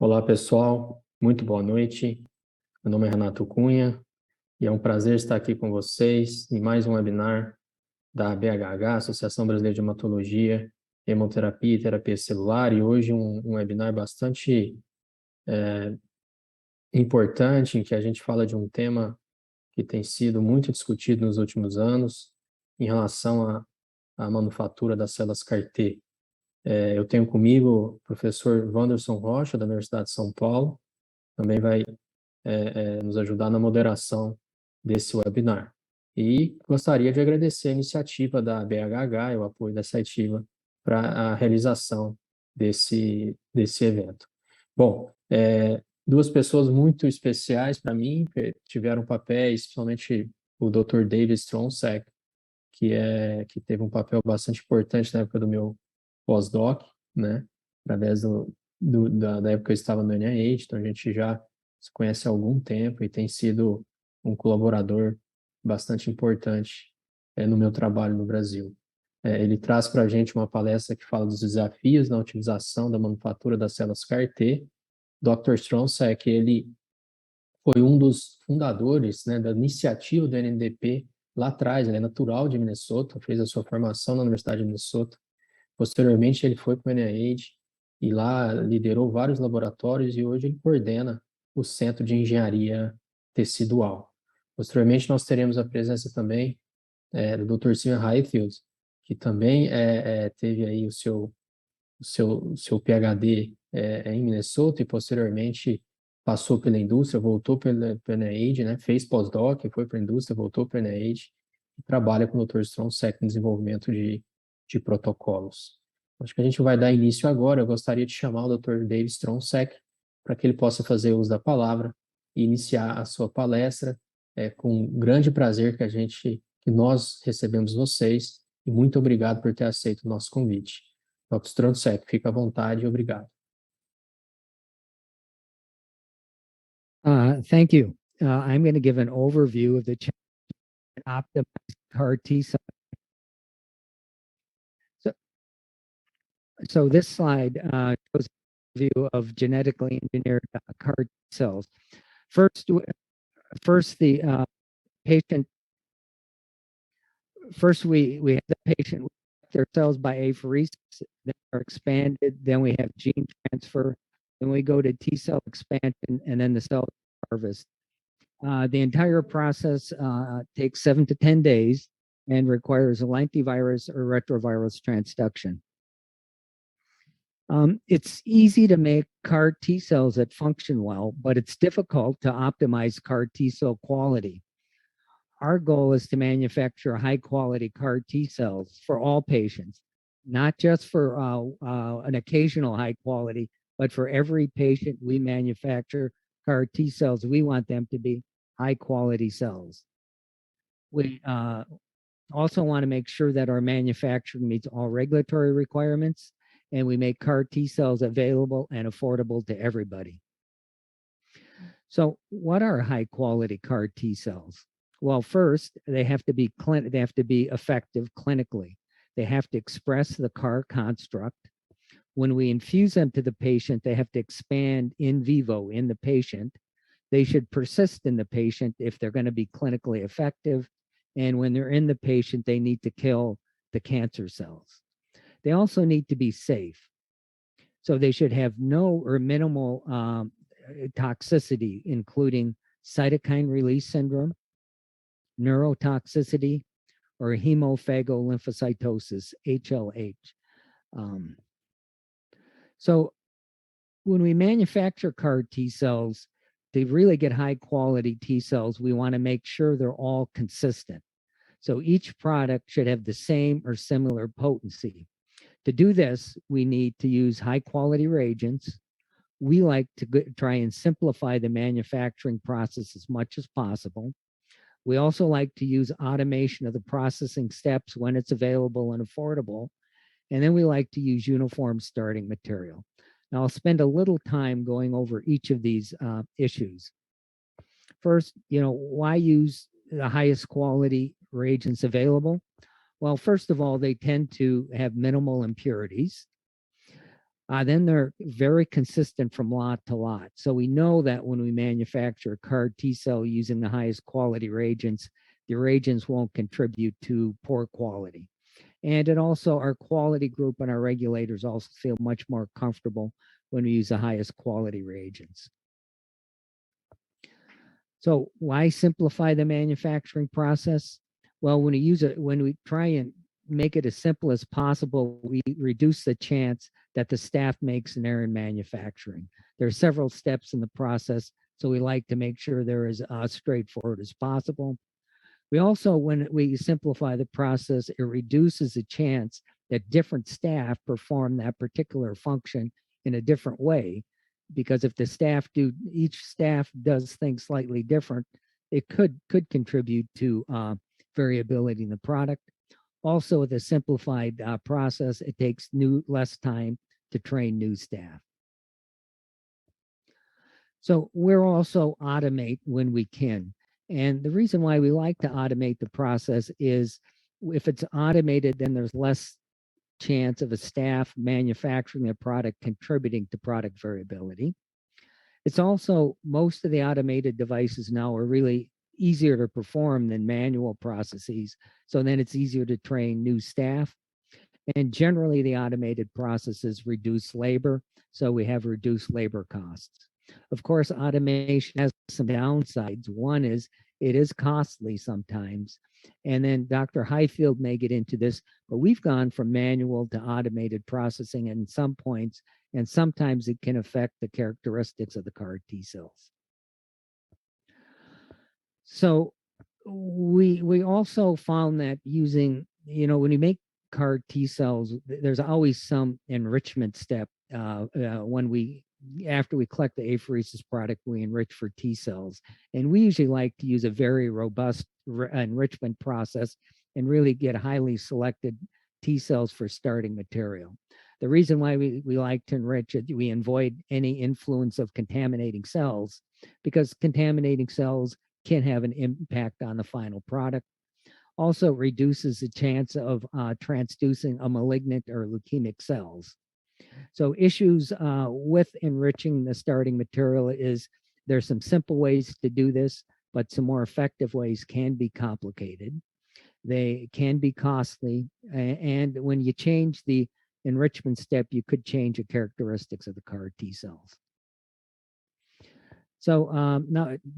Olá, pessoal. Muito boa noite. Meu nome é Renato Cunha e é um prazer estar aqui com vocês em mais um webinar da ABHH, Associação Brasileira de Hematologia, Hemoterapia e Terapia Celular, e hoje um webinar bastante importante, em que a gente fala de um tema que tem sido muito discutido nos últimos anos em relação à manufatura das células CAR-T. Eu tenho comigo o professor Wanderson Rocha, da Universidade de São Paulo, também vai nos ajudar na moderação desse webinar. E gostaria de agradecer a iniciativa da ABHH e o apoio da Cytiva para a realização desse evento. Bom, duas pessoas muito especiais para mim, que tiveram papéis, principalmente o Dr. David Stronsek, que teve um papel bastante importante na época do meu pós-doc, né? Através da época que eu estava no NIH, então a gente já se conhece há algum tempo e tem sido um colaborador bastante importante no meu trabalho no Brasil. Ele traz para a gente uma palestra que fala dos desafios na utilização da manufatura das células CAR-T. Dr. Stronsek, ele foi um dos fundadores, né, da iniciativa do NNDP lá atrás. Ele é natural de Minnesota, fez a sua formação na Universidade de Minnesota. Posteriormente, ele foi para o NIH e lá liderou vários laboratórios e hoje ele coordena o Centro de Engenharia Tecidual. Posteriormente, nós teremos a presença também do Dr. Steven Highfield, que também teve aí o seu PhD em Minnesota e posteriormente passou pela indústria, voltou pela NIH, né? Fez pós-doc, foi para a indústria, voltou para a NIH e trabalha com o Dr. Stronsek no desenvolvimento de protocolos. Acho que a gente vai dar início agora. Eu gostaria de chamar o Dr. David Stronsek para que ele possa fazer uso da palavra e iniciar a sua palestra. Com grande prazer que nós recebemos vocês e muito obrigado por ter aceito o nosso convite. Dr. Stronsek, fica à vontade e obrigado. Thank you. I'm going to give an overview of the optimized CAR T cell. So this slide shows a view of genetically engineered CAR T cells. First the patient. First, we have the patient with their cells by apheresis, then are expanded, then we have gene transfer, then we go to T cell expansion, and then the cell harvest. The entire process takes 7 to 10 days and requires a lentivirus or retrovirus transduction. It's easy to make CAR T cells that function well, but it's difficult to optimize CAR T cell quality. Our goal is to manufacture high quality CAR T cells for all patients, not just for an occasional high quality, but for every patient we manufacture CAR T cells, we want them to be high quality cells. We also want to make sure that our manufacturing meets all regulatory requirements, and we make CAR T cells available and affordable to everybody. So what are high quality CAR T cells? Well, first, they have to be effective clinically. They have to express the CAR construct. When we infuse them to the patient, they have to expand in vivo in the patient. They should persist in the patient if they're going to be clinically effective. And when they're in the patient, they need to kill the cancer cells. They also need to be safe. So they should have no or minimal toxicity, including cytokine release syndrome, neurotoxicity, or hemophagolymphocytosis, HLH. So when we manufacture CAR T cells, to really get high quality T cells, we want to make sure they're all consistent. So each product should have the same or similar potency. To do this, we need to use high quality reagents. We like to try and simplify the manufacturing process as much as possible. We also like to use automation of the processing steps when it's available and affordable. And then we like to use uniform starting material. Now, I'll spend a little time going over each of these issues. First, why use the highest quality reagents available? Well, first of all, they tend to have minimal impurities. then they're very consistent from lot to lot. So we know that when we manufacture a CAR T cell using the highest quality reagents, the reagents won't contribute to poor quality. And it also, our quality group and our regulators also feel much more comfortable when we use the highest quality reagents. So why simplify the manufacturing process? Well, when we try and make it as simple as possible, we reduce the chance that the staff makes an error in manufacturing. There are several steps in the process, so we like to make sure they're as straightforward as possible. We also, when we simplify the process, it reduces the chance that different staff perform that particular function in a different way. Because if each staff does things slightly different, it could contribute to variability in the product. Also, with a simplified process, it takes less time to train new staff. So we're also automate when we can. And the reason why we like to automate the process is if it's automated, then there's less chance of a staff manufacturing their product contributing to product variability. It's also, most of the automated devices now are really easier to perform than manual processes. So then it's easier to train new staff. And generally the automated processes reduce labor. So we have reduced labor costs. Of course, automation has some downsides. One is it is costly sometimes. And then Dr. Highfield may get into this, but we've gone from manual to automated processing at some points, and sometimes it can affect the characteristics of the CAR T cells. So we also found that using, when you make CAR T cells, there's always some enrichment step after we collect the apheresis product, we enrich for T cells. And we usually like to use a very robust enrichment process and really get highly selected T cells for starting material. The reason why we like to enrich it, we avoid any influence of contaminating cells, because contaminating cells can have an impact on the final product. Also reduces the chance of transducing a malignant or leukemic cells. So issues with enriching the starting material is there's some simple ways to do this, but some more effective ways can be complicated. They can be costly. And when you change the enrichment step, you could change the characteristics of the CAR T cells. So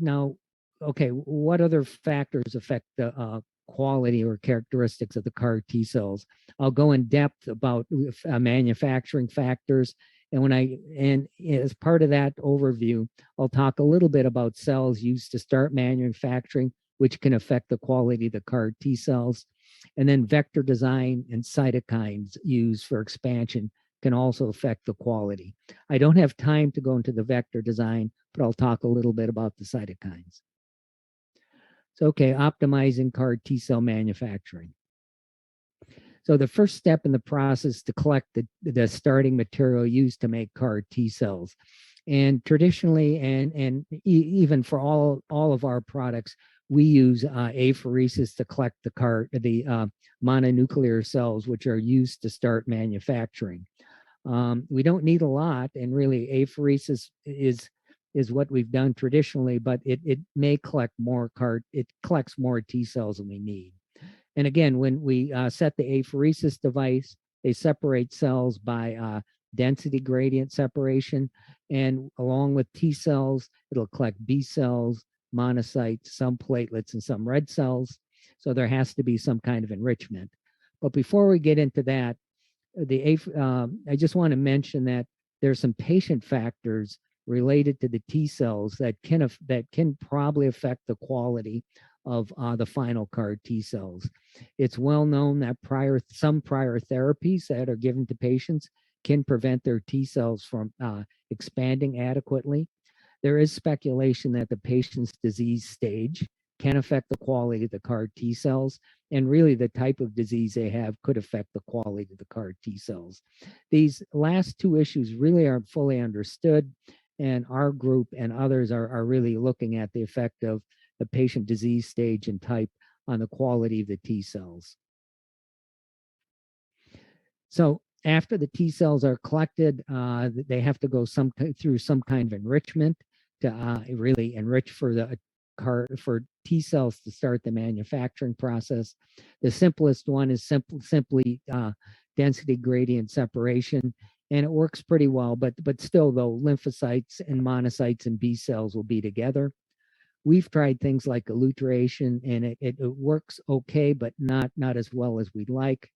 now, okay, what other factors affect the quality or characteristics of the CAR T cells? I'll go in depth about manufacturing factors. And as part of that overview, I'll talk a little bit about cells used to start manufacturing, which can affect the quality of the CAR T cells. And then vector design and cytokines used for expansion can also affect the quality. I don't have time to go into the vector design, but I'll talk a little bit about the cytokines. So, okay, optimizing CAR T cell manufacturing. So the first step in the process is to collect the starting material used to make CAR T cells. And traditionally, and even for all of our products, we use apheresis to collect the mononuclear cells, which are used to start manufacturing. We don't need a lot, and really apheresis is what we've done traditionally, but it may collect more it collects more T cells than we need. And again, when we set the apheresis device, they separate cells by density gradient separation, and along with T cells, it'll collect B cells, monocytes, some platelets, and some red cells. So there has to be some kind of enrichment. But before we get into that, I just want to mention that there's some patient factors related to the T cells that can probably affect the quality of the final CAR T cells. It's well known that some prior therapies that are given to patients can prevent their T cells from expanding adequately. There is speculation that the patient's disease stage can affect the quality of the CAR T cells, and really the type of disease they have could affect the quality of the CAR T cells. These last two issues really aren't fully understood, and our group and others are really looking at the effect of the patient disease stage and type on the quality of the T cells. So After the T cells are collected, they have to go through some kind of enrichment to really enrich for for T cells to start the manufacturing process. The simplest one is simply density gradient separation, and it works pretty well. But still, though, lymphocytes and monocytes and B cells will be together. We've tried things like eluteration, and it works okay, but not as well as we'd like.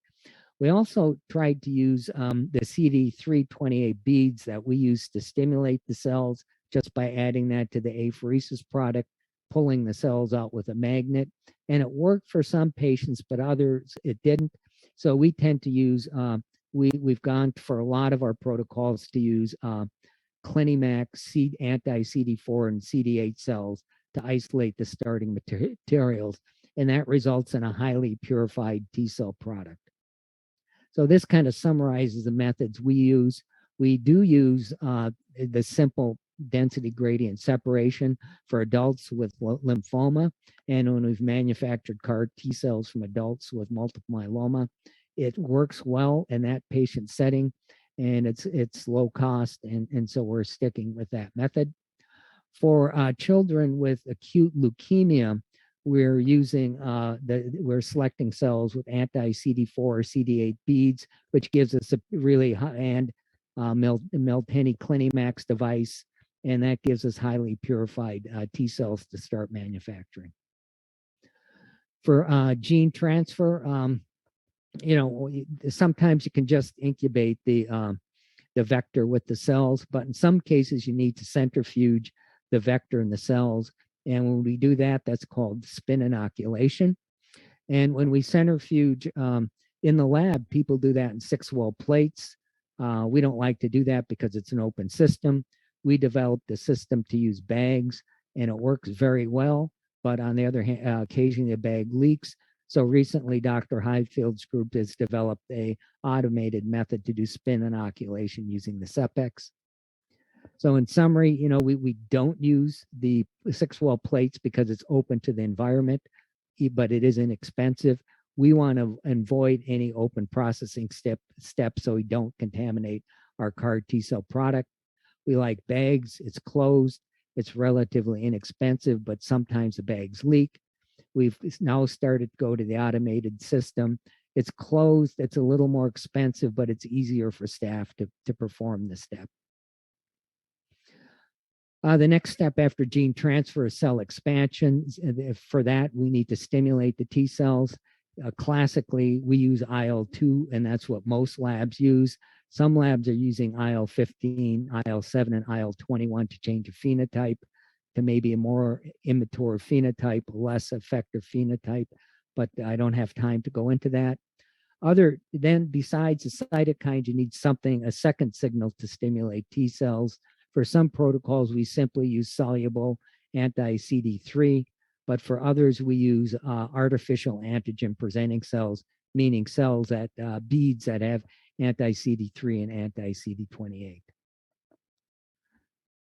We also tried to use the CD328 beads that we use to stimulate the cells just by adding that to the apheresis product, pulling the cells out with a magnet. And it worked for some patients, but others it didn't. So we tend to use, we've gone for a lot of our protocols to use Clinimax anti-CD4 and CD8 cells to isolate the starting materials. And that results in a highly purified T cell product. So this kind of summarizes the methods we use. We do use the simple density gradient separation for adults with lymphoma. And when we've manufactured CAR T cells from adults with multiple myeloma, it works well in that patient setting, and it's low cost. And so we're sticking with that method. For children with acute leukemia, we're using we're selecting cells with anti-CD4 or CD8 beads, which gives us a really high-end Miltenyi Clinimax device, and that gives us highly purified T cells to start manufacturing. For gene transfer, sometimes you can just incubate the vector with the cells, but in some cases you need to centrifuge the vector in the cells. And when we do that, that's called spin inoculation. And when we centrifuge in the lab, people do that in 6-well plates. We don't like to do that because it's an open system. We developed a system to use bags, and it works very well. But on the other hand, occasionally the bag leaks. So recently, Dr. Highfield's group has developed a automated method to do spin inoculation using the SEPEX. So in summary, we don't use the 6-well plates because it's open to the environment, but it is inexpensive. We want to avoid any open processing steps so we don't contaminate our CAR T cell product. We like bags. It's closed. It's relatively inexpensive, but sometimes the bags leak. We've now started to go to the automated system. It's closed. It's a little more expensive, but it's easier for staff to perform the step. The next step after gene transfer is cell expansion. For that, we need to stimulate the T cells. Classically, we use IL-2, and that's what most labs use. Some labs are using IL-15, IL-7, and IL-21 to change a phenotype to maybe a more immature phenotype, less effective phenotype, but I don't have time to go into that. Then besides the cytokines, you need a second signal to stimulate T cells. For some protocols, we simply use soluble anti-CD3, but for others, we use artificial antigen presenting cells, meaning cells that beads that have anti-CD3 and anti-CD28.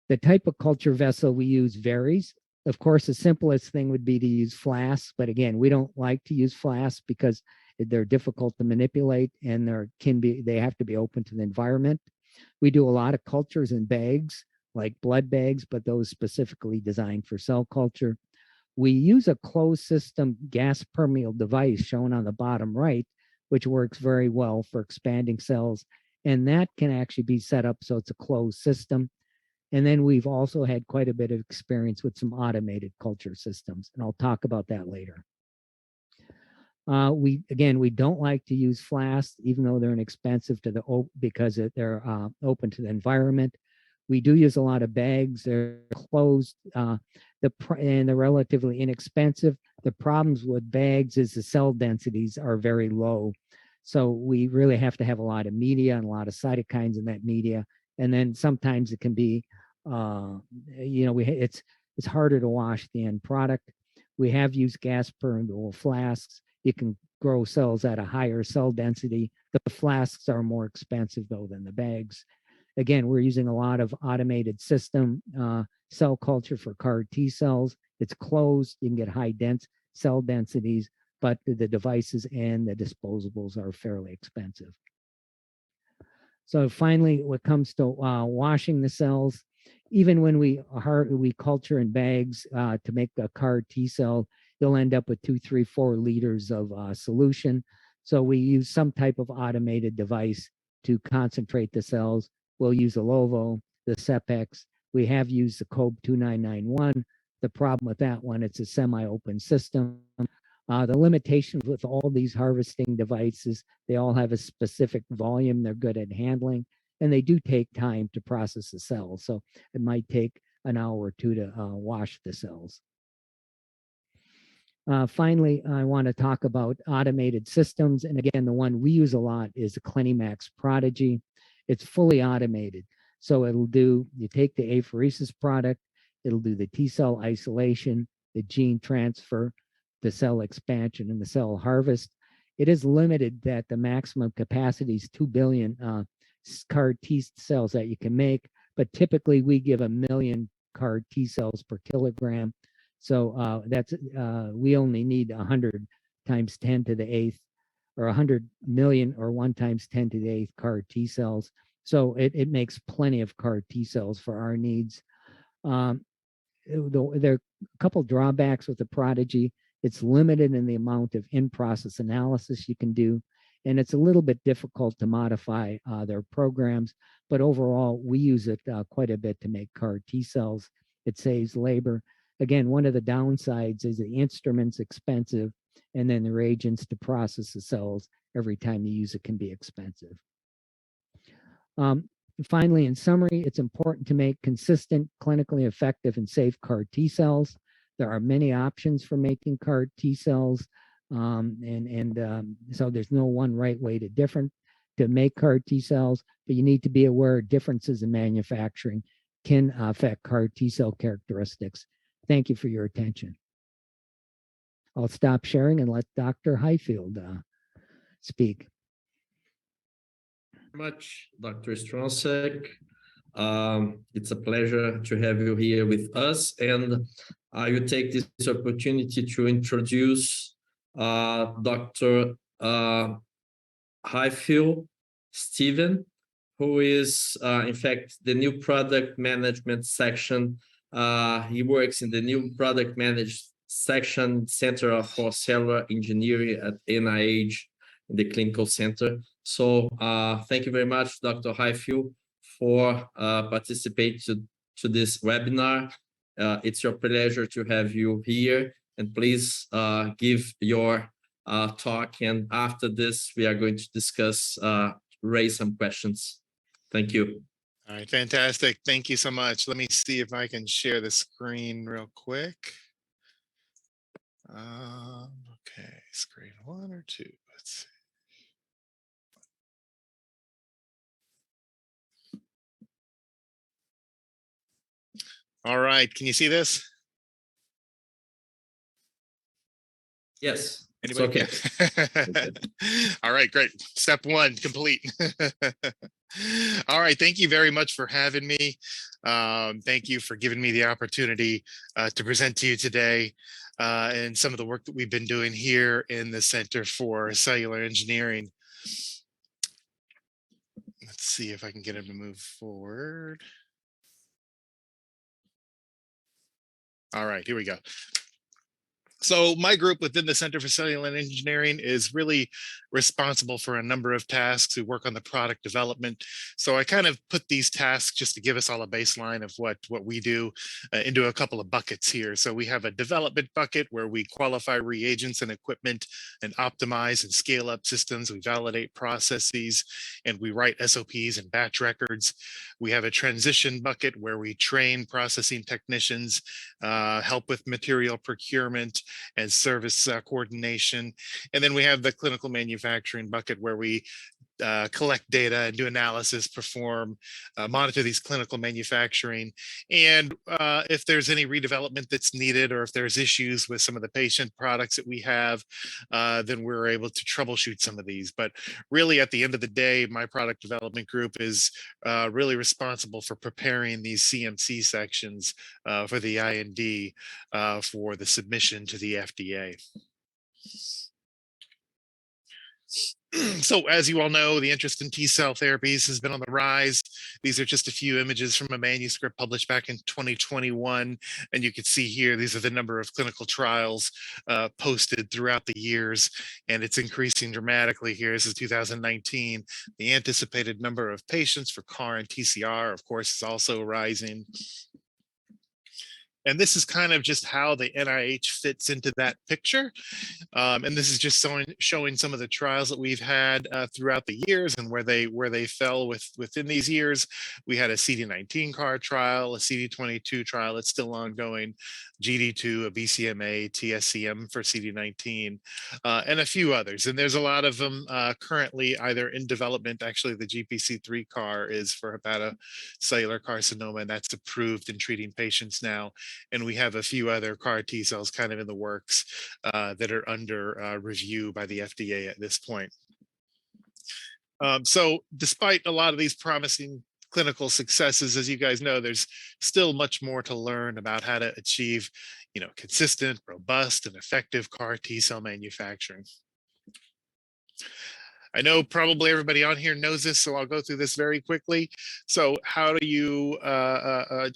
The type of culture vessel we use varies. Of course, the simplest thing would be to use flasks, but again, we don't like to use flasks because they're difficult to manipulate and they have to be open to the environment. We do a lot of cultures in bags, like blood bags, but those specifically designed for cell culture. We use a closed system gas permeable device shown on the bottom right, which works very well for expanding cells. And that can actually be set up so it's a closed system. And then we've also had quite a bit of experience with some automated culture systems, and I'll talk about that later. We don't like to use flasks, even though they're inexpensive because they're open to the environment. We do use a lot of bags. They're closed, and they're relatively inexpensive. The problems with bags is the cell densities are very low. So we really have to have a lot of media and a lot of cytokines in that media. And then sometimes it can be, it's harder to wash the end product. We have used gas permeable flasks. You can grow cells at a higher cell density. The flasks are more expensive though than the bags. Again, we're using a lot of automated system cell culture for CAR T cells. It's closed. You can get high cell densities, but the devices and the disposables are fairly expensive. So finally, when it comes to washing the cells, even when we culture in bags to make a CAR T cell, you'll end up with 2, 3, 4 liters of solution. So we use some type of automated device to concentrate the cells. We'll use a Lovo, the Cepex. We have used the COBE 2991. The problem with that one, it's a semi-open system. The limitations with all these harvesting devices, they all have a specific volume they're good at handling, and they do take time to process the cells. So it might take an hour or two to wash the cells. Finally, I want to talk about automated systems. And again, the one we use a lot is the Clinimax Prodigy. It's fully automated. So it'll do, you take the apheresis product, it'll do the T cell isolation, the gene transfer, the cell expansion, and the cell harvest. It is limited that the maximum capacity is 2 billion CAR T cells that you can make, but typically we give 1 million CAR T cells per kilogram. So that's we only need 100 times 10 to the 8th, or 100 million or 1 times 10 to the 8th CAR T cells. So it makes plenty of CAR T cells for our needs. There are a couple drawbacks with the Prodigy. It's limited in the amount of in-process analysis you can do, and it's a little bit difficult to modify their programs. But overall, we use it quite a bit to make CAR T cells. It saves labor. Again, one of the downsides is the instrument's expensive, and then the reagents to process the cells every time you use it can be expensive. Finally, in summary, it's important to make consistent, clinically effective, and safe CAR T cells. There are many options for making CAR T cells, so there's no one right way to make CAR T cells, but you need to be aware differences in manufacturing can affect CAR T cell characteristics. Thank you for your attention. I'll stop sharing and let Dr. Highfield speak. Much, Dr. Stronsek. It's a pleasure to have you here with us, and I will take this opportunity to introduce Dr. Highfield Stephen, who is in fact the new product management section. He works in the new product management section Center for Cellular Engineering at NIH in the Clinical Center. So thank you very much, Dr. Highfield, for participating to this webinar. It's your pleasure to have you here, and please give your talk, and after this we are going to discuss, raise some questions. Thank you. All right, fantastic. Thank you so much. Let me see if I can share the screen real quick. Okay, screen 1 or 2. Let's see. All right, can you see this? Yes. Anybody? Okay. All right, great. Step 1 complete. All right, thank you very much for having me. Thank you for giving me the opportunity to present to you today and some of the work that we've been doing here in the Center for Cellular Engineering. Let's see if I can get him to move forward. All right, here we go. So my group within the Center for Cellular Engineering is really responsible for a number of tasks. We work on the product development. So I kind of put these tasks, just to give us all a baseline of what we do, into a couple of buckets here. So we have a development bucket where we qualify reagents and equipment and optimize and scale up systems. We validate processes and we write SOPs and batch records. We have a transition bucket where we train processing technicians, help with material procurement and service coordination. And then we have the clinical manufacturing bucket where we collect data and do analysis, perform, monitor these clinical manufacturing. And if there's any redevelopment that's needed, or if there's issues with some of the patient products that we have, then we're able to troubleshoot some of these. But really, at the end of the day, my product development group is really responsible for preparing these CMC sections for the IND for the submission to the FDA. So as you all know, the interest in T-cell therapies has been on the rise. These are just a few images from a manuscript published back in 2021. And you can see here, these are the number of clinical trials posted throughout the years, and it's increasing dramatically here. This is 2019. The anticipated number of patients for CAR and TCR, of course, is also rising. And this is kind of just how the NIH fits into that picture. And this is just showing some of the trials that we've had throughout the years and where they fell within these years. We had a CD19 CAR trial, a CD22 trial that's still ongoing, GD2, a BCMA, TSCM for CD19, and a few others. And there's a lot of them currently either in development. Actually, the GPC3 CAR is for hepatocellular carcinoma, and that's approved in treating patients now. And we have a few other CAR T cells kind of in the works that are under review by the FDA at this point. So despite a lot of these promising clinical successes, as you guys know, there's still much more to learn about how to achieve, consistent, robust, and effective CAR T cell manufacturing. I know probably everybody on here knows this, so I'll go through this very quickly. So how do you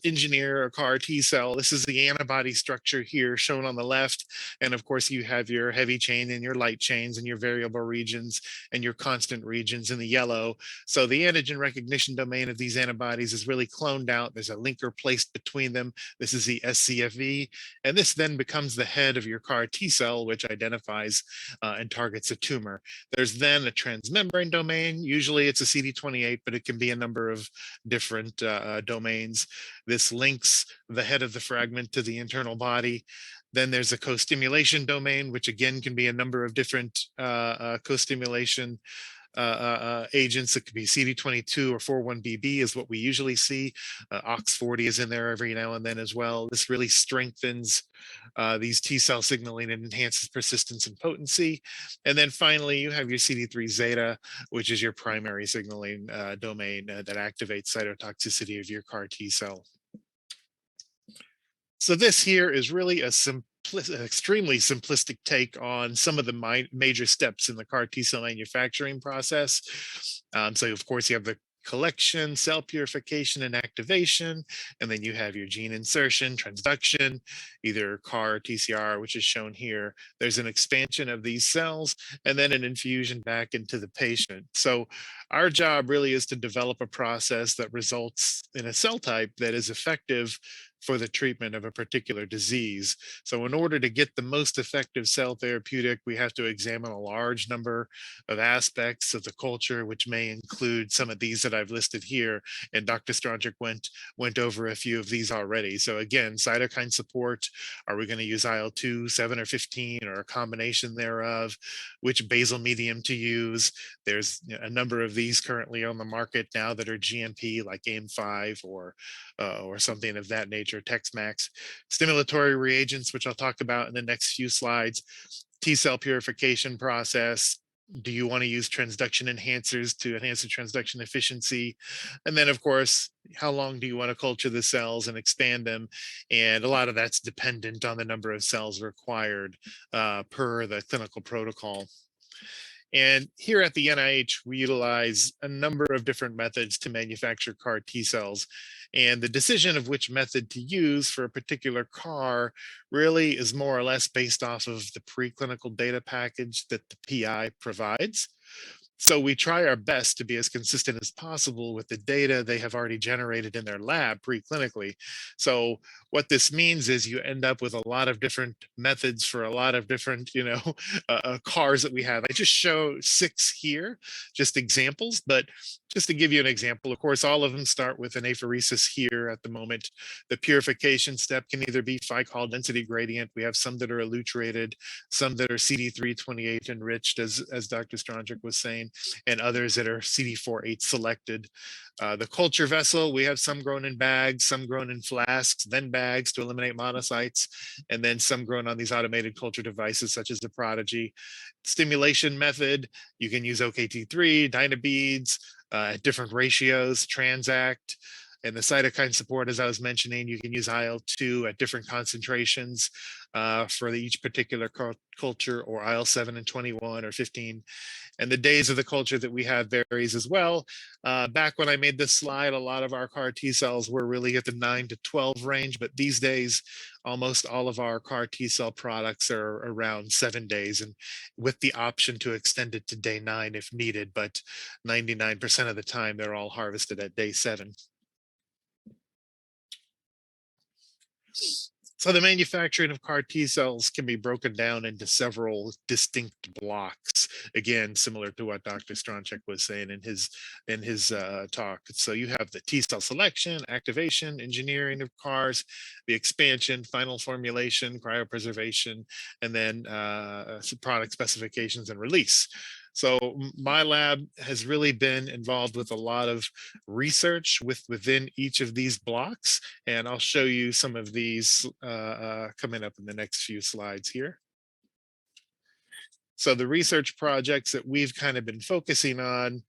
engineer a CAR T cell? This is the antibody structure here shown on the left. And of course, you have your heavy chain and your light chains and your variable regions and your constant regions in the yellow. So the antigen recognition domain of these antibodies is really cloned out. There's a linker placed between them. This is the scFv. And this then becomes the head of your CAR T cell, which identifies and targets a tumor. There's then a transmembrane domain. Usually it's a CD28, but it can be a number of different domains. This links the head of the fragment to the internal body. Then there's a co-stimulation domain, which again can be a number of different co-stimulation agents. It could be CD22 or 41BB is what we usually see. OX40 is in there every now and then as well. This really strengthens these T cell signaling and enhances persistence and potency. And then finally, you have your CD3 zeta, which is your primary signaling domain that activates cytotoxicity of your CAR T cell. So this here is really a extremely simplistic take on some of the major steps in the CAR T cell manufacturing process. So of course you have the collection, cell purification, and activation, and then you have your gene insertion, transduction, either CAR or TCR, which is shown here. There's an expansion of these cells, and then an infusion back into the patient. So our job really is to develop a process that results in a cell type that is effective for the treatment of a particular disease. So in order to get the most effective cell therapeutic, we have to examine a large number of aspects of the culture, which may include some of these that I've listed here. And Dr. Stronczyk went over a few of these already. So again, cytokine support, are we going to use IL-2, 7, or 15, or a combination thereof? Which basal medium to use? There's a number of these currently on the market now that are GMP, like AIM5 or something of that nature, Tex-Mex. Stimulatory reagents, which I'll talk about in the next few slides. T-cell purification process. Do you want to use transduction enhancers to enhance the transduction efficiency? And then, of course, how long do you want to culture the cells and expand them? And a lot of that's dependent on the number of cells required per the clinical protocol. And here at the NIH, we utilize a number of different methods to manufacture CAR T cells. And the decision of which method to use for a particular CAR really is more or less based off of the preclinical data package that the PI provides. So we try our best to be as consistent as possible with the data they have already generated in their lab preclinically. So what this means is you end up with a lot of different methods for a lot of different, CARs that we have. I just show 6 here, just examples, but just to give you an example, of course, all of them start with an apheresis here at the moment. The purification step can either be phycol density gradient. We have some that are elutrated, some that are CD328 enriched, as Dr. Stronczyk was saying, and others that are CD48 selected. The culture vessel, we have some grown in bags, some grown in flasks, then bags to eliminate monocytes, and then some grown on these automated culture devices such as the Prodigy. Stimulation method, you can use OKT3, Dynabeads, at different ratios, Transact. And the cytokine support, as I was mentioning, you can use IL-2 at different concentrations for each particular culture, or IL-7 and 21 or 15. And the days of the culture that we have varies as well. Back when I made this slide, a lot of our CAR T cells were really at the 9 to 12 range, but these days, almost all of our CAR T cell products are around 7 days, and with the option to extend it to day 9 if needed, but 99% of the time, they're all harvested at day 7. So the manufacturing of CAR T cells can be broken down into several distinct blocks. Again, similar to what Dr. Stronchek was saying in his talk. So you have the T cell selection, activation, engineering of CARs, the expansion, final formulation, cryopreservation, and then product specifications and release. So my lab has really been involved with a lot of research within each of these blocks, and I'll show you some of these coming up in the next few slides here. So the research projects that we've kind of been focusing on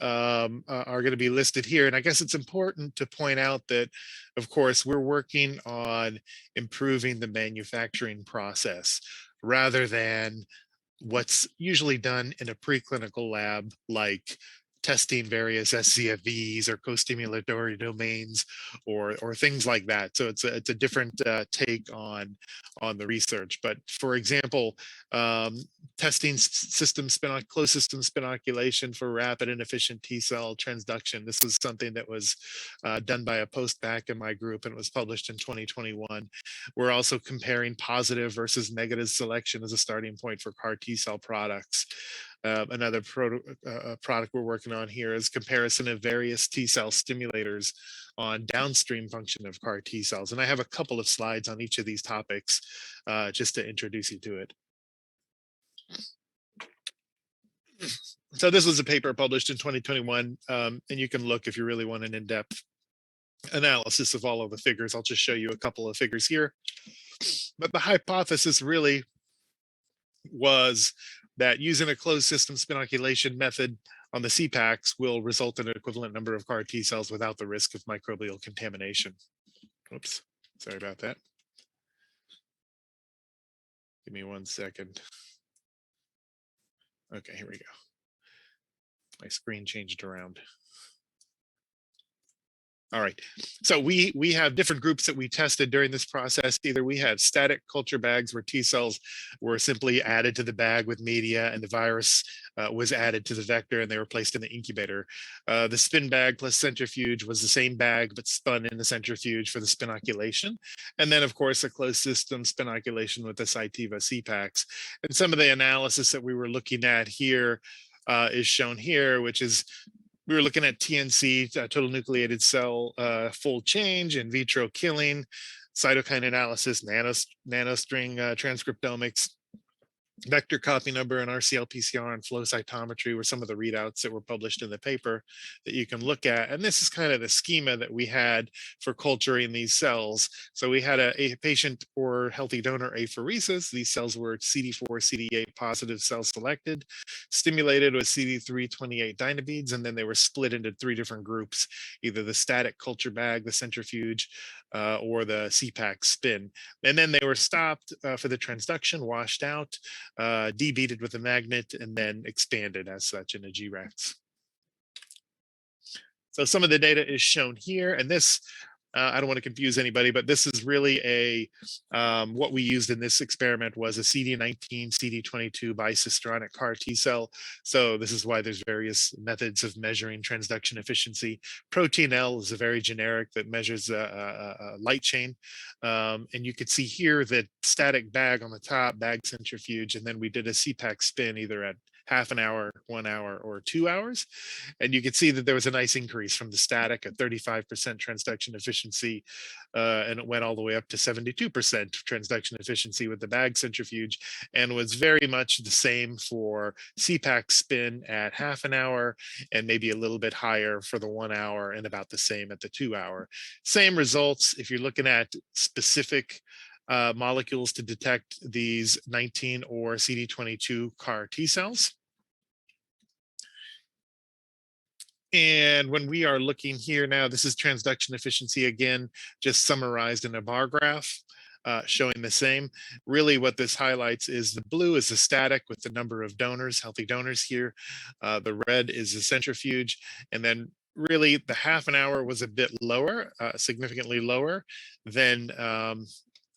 are going to be listed here. And I guess it's important to point out that, of course, we're working on improving the manufacturing process rather than what's usually done in a preclinical lab, like testing various scFvs or co-stimulatory domains or things like that. So it's a different take on the research. But for example, testing closed system spinoculation for rapid and efficient T cell transduction. This is something that was done by a postback in my group, and it was published in 2021. We're also comparing positive versus negative selection as a starting point for CAR T cell products. Another product we're working on here is comparison of various T cell stimulators on downstream function of CAR T cells. And I have a couple of slides on each of these topics just to introduce you to it. So this was a paper published in 2021, and you can look if you really want an in-depth analysis of all of the figures. I'll just show you a couple of figures here. But the hypothesis really was that using a closed system spinoculation method on the CPACs will result in an equivalent number of CAR T cells without the risk of microbial contamination. Oops, sorry about that. Give me 1 second. Okay, here we go. My screen changed around. All right, so we have different groups that we tested during this process. Either we had static culture bags where T cells were simply added to the bag with media, and the virus was added to the vector, and they were placed in the incubator. The spin bag plus centrifuge was the same bag, but spun in the centrifuge for the spinoculation. And then, of course, a closed system spinoculation with the Cytiva CPACs. And some of the analysis that we were looking at here is shown here, which is we were looking at TNC, total nucleated cell fold change, in vitro killing, cytokine analysis, nanostring transcriptomics, vector copy number, and RCL-PCR and flow cytometry were some of the readouts that were published in the paper that you can look at. And this is kind of the schema that we had for culturing these cells. So we had a patient or healthy donor apheresis. These cells were CD4, CD8 positive cells selected, stimulated with CD328 dynabeads, and then they were split into 3 different groups, either the static culture bag, the centrifuge, or the CPAC spin. And then they were stopped for the transduction, washed out, debeaded with a magnet, and then expanded as such in a G-Rex. So some of the data is shown here, and this, I don't want to confuse anybody, but this is really a, what we used in this experiment was a CD19, CD22 bicistronic CAR T cell. So this is why there's various methods of measuring transduction efficiency. Protein L is a very generic that measures a light chain. And you could see here that static bag on the top, bag centrifuge, and then we did a CPAC spin either at half an hour, 1 hour, or 2 hours. And you can see that there was a nice increase from the static at 35% transduction efficiency, and it went all the way up to 72% transduction efficiency with the bag centrifuge, and was very much the same for CPAC spin at half an hour, and maybe a little bit higher for the 1 hour, and about the same at the 2 hour. Same results if you're looking at specific molecules to detect these 19 or CD22 CAR T cells. And when we are looking here now, this is transduction efficiency again, just summarized in a bar graph. Showing the same. Really what this highlights is the blue is the static with the number of donors, healthy donors here. The red is the centrifuge. And then really the half an hour was a bit lower, significantly lower than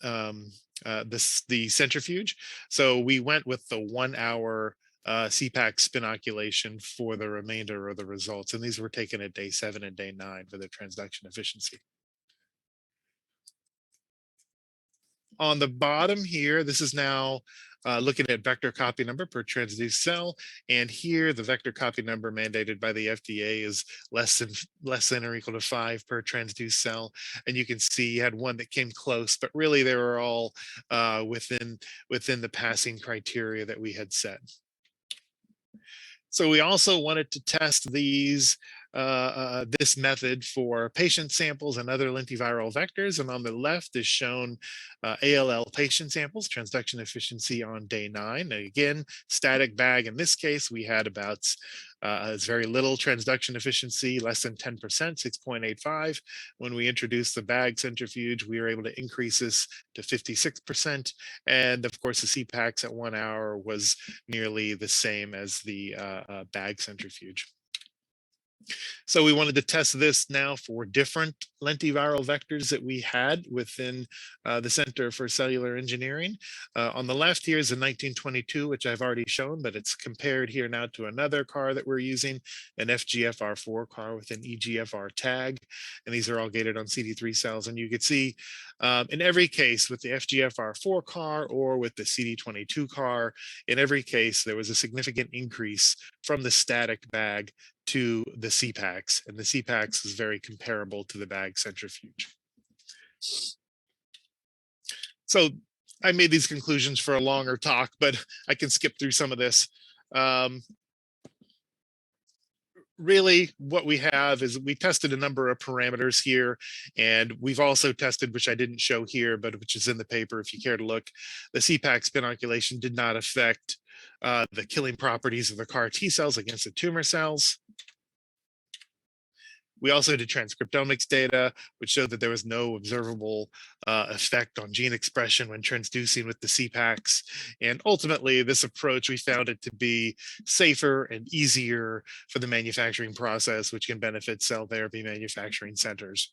the centrifuge. So we went with the 1 hour CPAC spinoculation for the remainder of the results. And these were taken at day 7 and day 9 for the transduction efficiency. On the bottom here, this is now looking at vector copy number per transduced cell. And here the vector copy number mandated by the FDA is less than or equal to 5 per transduced cell. And you can see you had one that came close, but really they were all within the passing criteria that we had set. So we also wanted to test this method for patient samples and other lentiviral vectors. And on the left is shown ALL patient samples, transduction efficiency on day 9. And again, static bag. In this case, we had about very little transduction efficiency, less than 10%, 6.85. When we introduced the bag centrifuge, we were able to increase this to 56%. And of course, the CPACs at 1 hour was nearly the same as the bag centrifuge. So we wanted to test this now for different lentiviral vectors that we had within the Center for Cellular Engineering. On the left here is a 1922, which I've already shown, but it's compared here now to another CAR that we're using, an FGFR4 CAR with an EGFR tag. And these are all gated on CD3 cells. And you could see in every case with the FGFR4 CAR or with the CD22 CAR, in every case, there was a significant increase from the static bag to the CPACs, and the CPACs is very comparable to the bag centrifuge. So I made these conclusions for a longer talk, but I can skip through some of this. Really, what we have is we tested a number of parameters here, and we've also tested, which I didn't show here, but which is in the paper if you care to look, the CPAC spinoculation did not affect the killing properties of the CAR T cells against the tumor cells. We also did transcriptomics data, which showed that there was no observable effect on gene expression when transducing with the CPACs. And ultimately, this approach, we found it to be safer and easier for the manufacturing process, which can benefit cell therapy manufacturing centers.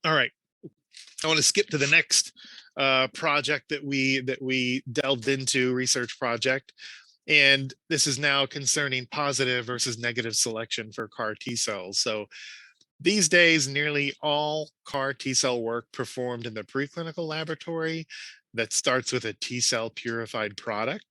All right, I want to skip to the next project that we delved into, research project. And this is now concerning positive versus negative selection for CAR T cells. So these days, nearly all CAR T cell work performed in the preclinical laboratory that starts with a T cell purified product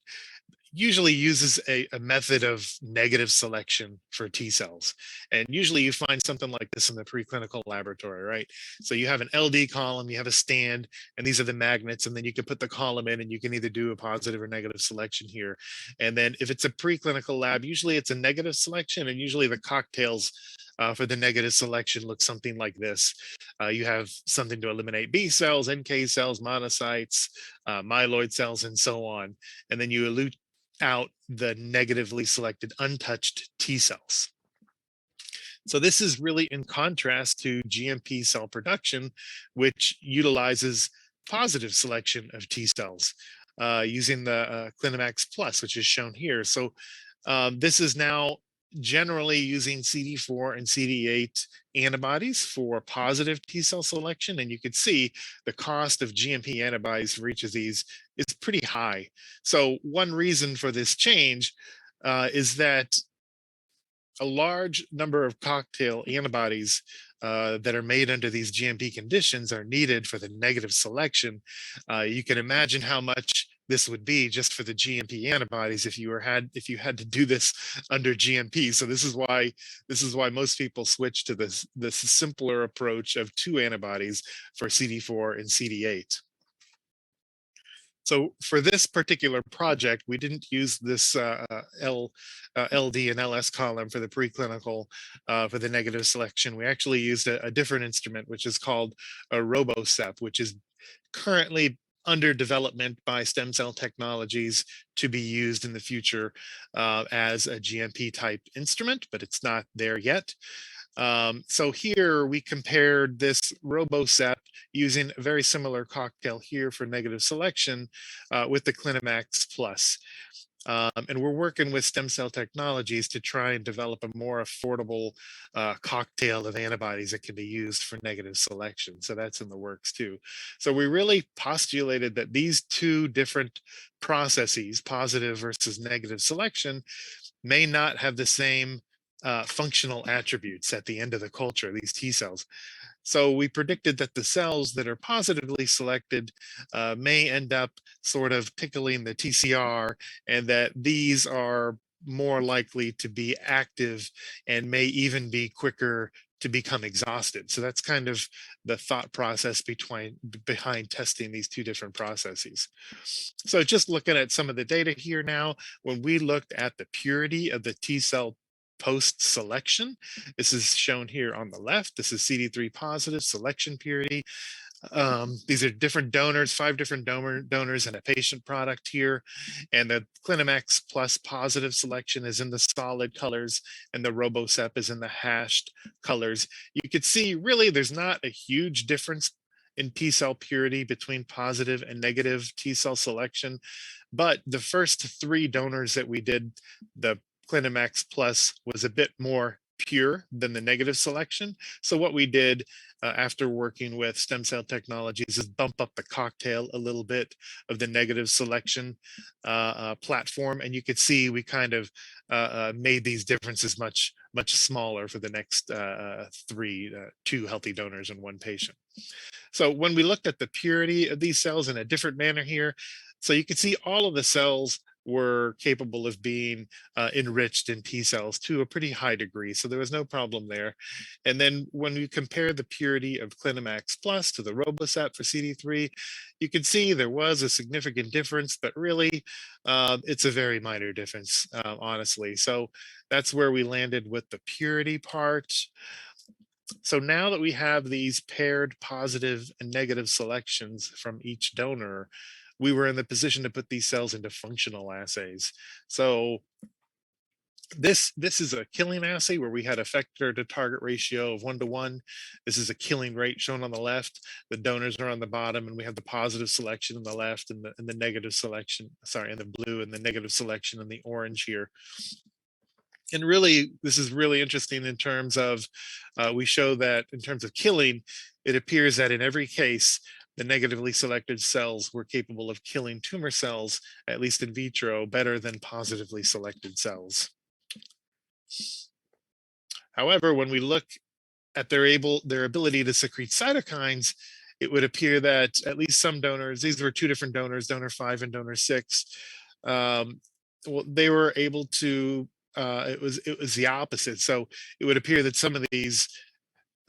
usually uses a method of negative selection for T cells. And usually you find something like this in the preclinical laboratory, right? So you have an LD column, you have a stand, and these are the magnets, and then you can put the column in and you can either do a positive or negative selection here. And then if it's a preclinical lab, usually it's a negative selection, and usually the cocktails for the negative selection look something like this. You have something to eliminate B cells, NK cells, monocytes, myeloid cells, and so on. And then you elute out the negatively selected untouched T cells. So this is really in contrast to GMP cell production, which utilizes positive selection of T cells using the Clinimax Plus, which is shown here. So this is now generally using CD4 and CD8 antibodies for positive T cell selection. And you can see the cost of GMP antibodies for each of these is pretty high. So one reason for this change is that a large number of cocktail antibodies that are made under these GMP conditions are needed for the negative selection. You can imagine how much this would be just for the GMP antibodies if you had to do this under GMP. So this is why most people switch to this simpler approach of 2 antibodies for CD4 and CD8. So for this particular project, we didn't use this LD and LS column for the preclinical for the negative selection. We actually used a different instrument, which is called a RoboCep, which is currently under development by stem cell technologies to be used in the future as a GMP type instrument, but it's not there yet. So here we compared this RoboSep using a very similar cocktail here for negative selection with the Clinimax Plus. And we're working with stem cell technologies to try and develop a more affordable cocktail of antibodies that can be used for negative selection. So that's in the works too. So we really postulated that these two different processes, positive versus negative selection, may not have the same functional attributes at the end of the culture, these T cells. So we predicted that the cells that are positively selected may end up sort of tickling the TCR, and that these are more likely to be active and may even be quicker to become exhausted. So that's kind of the thought process behind testing these two different processes. So just looking at some of the data here now, when we looked at the purity of the T cell post selection, this is shown here on the left. This is CD3 positive selection purity. These are different donors, 5 different donors and a patient product here. And the Clinimax Plus positive selection is in the solid colors, and the RoboSep is in the hashed colors. You could see really there's not a huge difference in T cell purity between positive and negative T cell selection. But the first 3 donors that we did, the Clinimax Plus was a bit more pure than the negative selection. So what we did after working with stem cell technologies is bump up the cocktail a little bit of the negative selection platform. And you could see we kind of made these differences much smaller for the next 2 healthy donors and 1 patient. So when we looked at the purity of these cells in a different manner here, so you can see all of the cells were capable of being enriched in T cells to a pretty high degree. So there was no problem there. And then when we compare the purity of Clinimax Plus to the RoboSep for CD3, you can see there was a significant difference, but really it's a very minor difference, honestly. So that's where we landed with the purity part. So now that we have these paired positive and negative selections from each donor, we were in the position to put these cells into functional assays. So this is a killing assay where we had effector to target ratio of 1:1. This is a killing rate shown on the left. The donors are on the bottom, and we have the positive selection on the left and the negative selection, sorry, in the blue, and the negative selection in the orange here. And really, this is really interesting in terms of, we show that in terms of killing, it appears that in every case, the negatively selected cells were capable of killing tumor cells, at least in vitro, better than positively selected cells. However, when we look at their ability to secrete cytokines, it would appear that at least some donors, these were 2 different donors, donor 5 and donor 6, well, they were able to, it was the opposite. So it would appear that some of these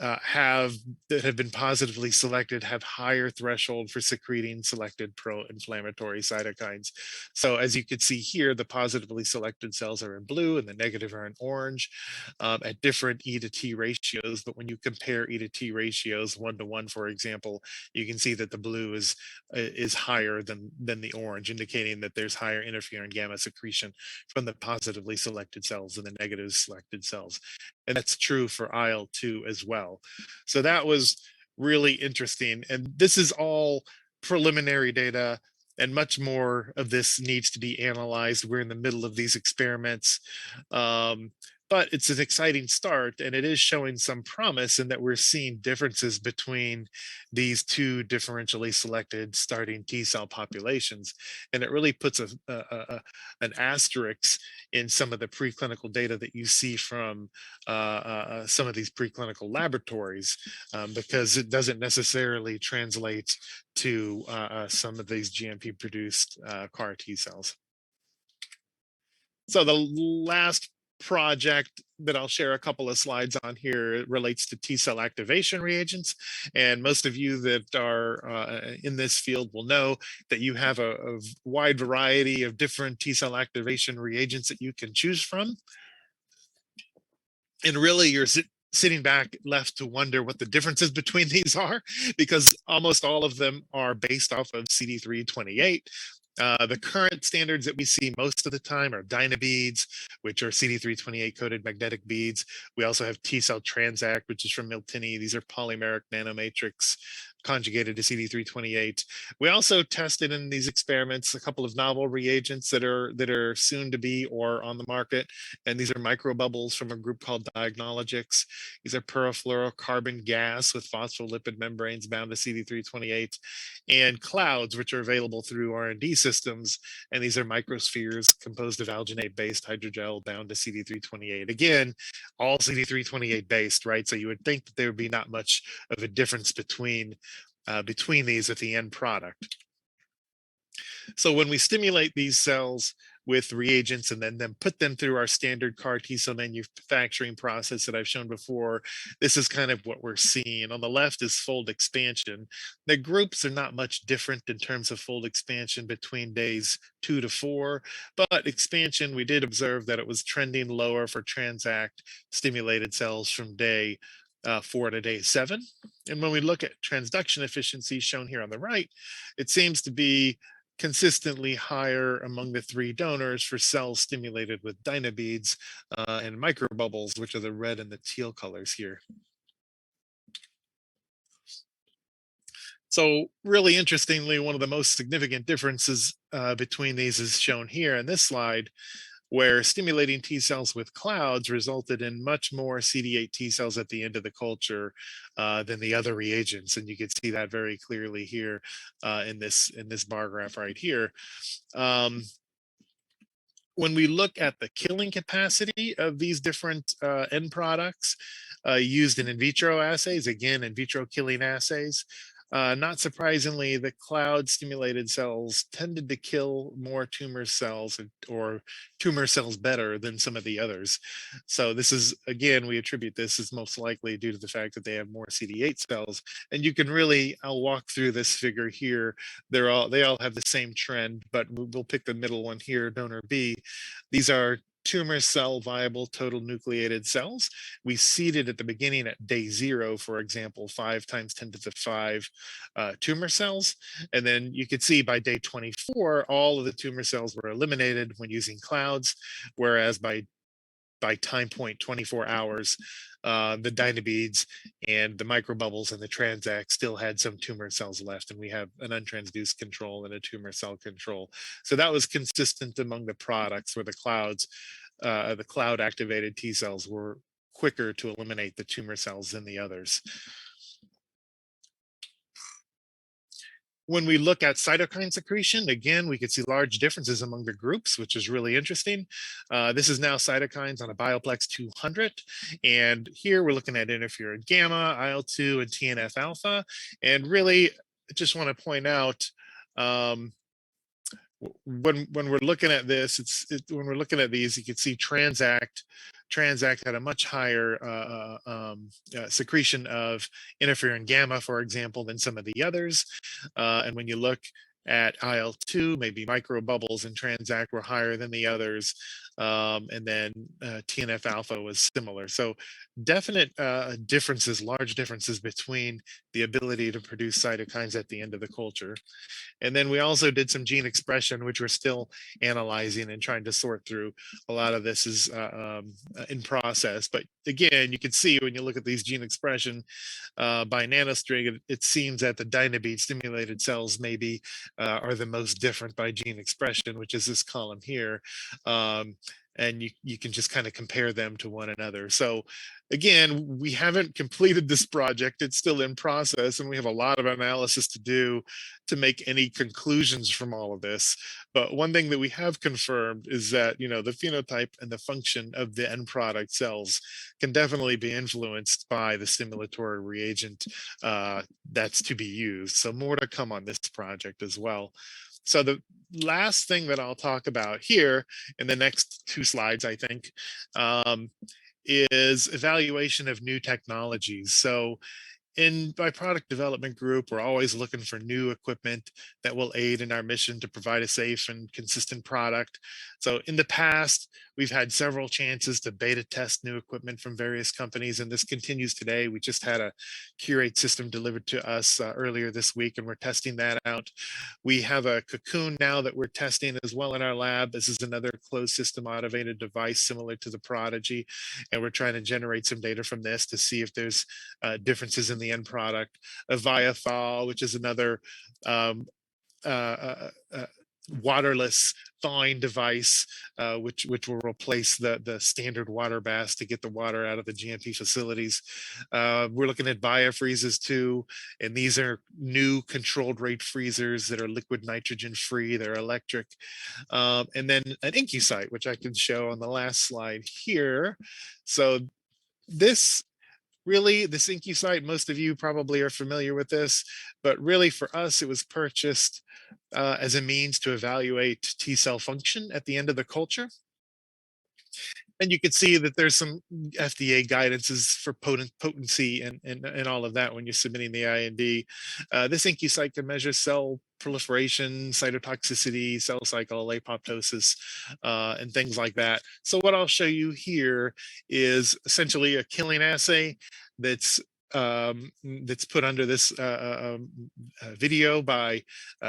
that have been positively selected have higher threshold for secreting selected pro-inflammatory cytokines. So as you can see here, the positively selected cells are in blue and the negative are in orange at different E to T ratios. But when you compare E to T ratios 1:1, for example, you can see that the blue is higher than the orange, indicating that there's higher interferon gamma secretion from the positively selected cells than the negative selected cells. And that's true for IL-2 as well. So that was really interesting. And this is all preliminary data, and much more of this needs to be analyzed. We're in the middle of these experiments. But it's an exciting start, and it is showing some promise in that we're seeing differences between these 2 differentially selected starting T cell populations. And it really puts an asterisk in some of the preclinical data that you see from some of these preclinical laboratories, because it doesn't necessarily translate to some of these GMP produced CAR T cells. So the last project that I'll share a couple of slides on here relates to T cell activation reagents. And most of you that are in this field will know that you have a wide variety of different T cell activation reagents that you can choose from. And really, you're sitting back left to wonder what the differences between these are, because almost all of them are based off of CD328. The current standards that we see most of the time are Dyna beads, which are CD328 coated magnetic beads. We also have T-cell Transact, which is from Miltini. These are polymeric nanomatrix conjugated to CD328. We also tested in these experiments a couple of novel reagents that are soon to be or on the market, and these are microbubbles from a group called Diagnologics. These are perfluorocarbon gas with phospholipid membranes bound to CD328, and clouds, which are available through R&D systems, and these are microspheres composed of alginate-based hydrogel bound to CD328. Again, all CD328 based, right? So you would think that there would be not much of a difference between these at the end product. So when we stimulate these cells with reagents and then put them through our standard CAR T-cell manufacturing process that I've shown before, this is kind of what we're seeing. On the left is fold expansion. The groups are not much different in terms of fold expansion between days 2 to 4, but expansion, we did observe that it was trending lower for Transact stimulated cells from day 4 to day 7. And when we look at transduction efficiency shown here on the right, it seems to be consistently higher among the 3 donors for cells stimulated with Dyna beads and microbubbles, which are the red and the teal colors here. So really interestingly, one of the most significant differences between these is shown here in this slide, where stimulating T cells with clouds resulted in much more CD8 T cells at the end of the culture than the other reagents. And you can see that very clearly here in this bar graph right here. When we look at the killing capacity of these different end products used in vitro assays, again, in vitro killing assays, not surprisingly, the cloud stimulated cells tended to kill more tumor cells or tumor cells better than some of the others. So this is, again, we attribute this as most likely due to the fact that they have more CD8 cells. And you can really, I'll walk through this figure here. They all have the same trend, but we'll pick the middle one here, donor B. These are tumor cell viable total nucleated cells. We seeded at the beginning at day 0, for example, 5 times 10 to the 5 tumor cells. And then you could see by day 24, all of the tumor cells were eliminated when using clouds, whereas by time point 24 hours, the Dyna beads and the microbubbles and the Transact still had some tumor cells left, and we have an untransduced control and a tumor cell control. So that was consistent among the products, where the cloud activated T cells were quicker to eliminate the tumor cells than the others. When we look at cytokine secretion, again, we could see large differences among the groups, which is really interesting. This is now cytokines on a Bioplex 200. And here we're looking at interferon gamma, IL-2, and TNF alpha. And really, I just want to point out, when we're looking at this, when we're looking at these, you can see Transact had a much higher secretion of interferon gamma, for example, than some of the others. And when you look at IL-2, maybe microbubbles and Transact were higher than the others. And then TNF alpha was similar. So definite differences, large differences between the ability to produce cytokines at the end of the culture. And then we also did some gene expression, which we're still analyzing and trying to sort through. A lot of this is in process. But again, you can see when you look at these gene expression by nanostring, it seems that the Dyna bead stimulated cells maybe are the most different by gene expression, which is this column here. And you can just kind of compare them to one another. So again, we haven't completed this project. It's still in process, and we have a lot of analysis to do to make any conclusions from all of this. But one thing that we have confirmed is that, the phenotype and the function of the end product cells can definitely be influenced by the stimulatory reagent that's to be used. So more to come on this project as well. So the last thing that I'll talk about here in the next 2 slides, I think, is evaluation of new technologies. So in my product development group, we're always looking for new equipment that will aid in our mission to provide a safe and consistent product. So in the past, we've had several chances to beta test new equipment from various companies, and this continues today. We just had a Curate system delivered to us earlier this week, and we're testing that out. We have a Cocoon now that we're testing as well in our lab. This is another closed system automated device similar to the Prodigy, and we're trying to generate some data from this to see if there's differences in the end product. A Viathol, which is another waterless thawing device, which will replace the standard water baths to get the water out of the GMP facilities. We're looking at biofreezes too, and these are new controlled rate freezers that are liquid nitrogen free. They're electric, and then an IncuSite, which I can show on the last slide here. So this IncuSite, most of you probably are familiar with this, but really for us, it was purchased as a means to evaluate T cell function at the end of the culture. And you can see that there's some FDA guidances for potency and all of that when you're submitting the IND. This IncuSite can measure cell proliferation, cytotoxicity, cell cycle, apoptosis, and things like that. So what I'll show you here is essentially a killing assay that's put under this video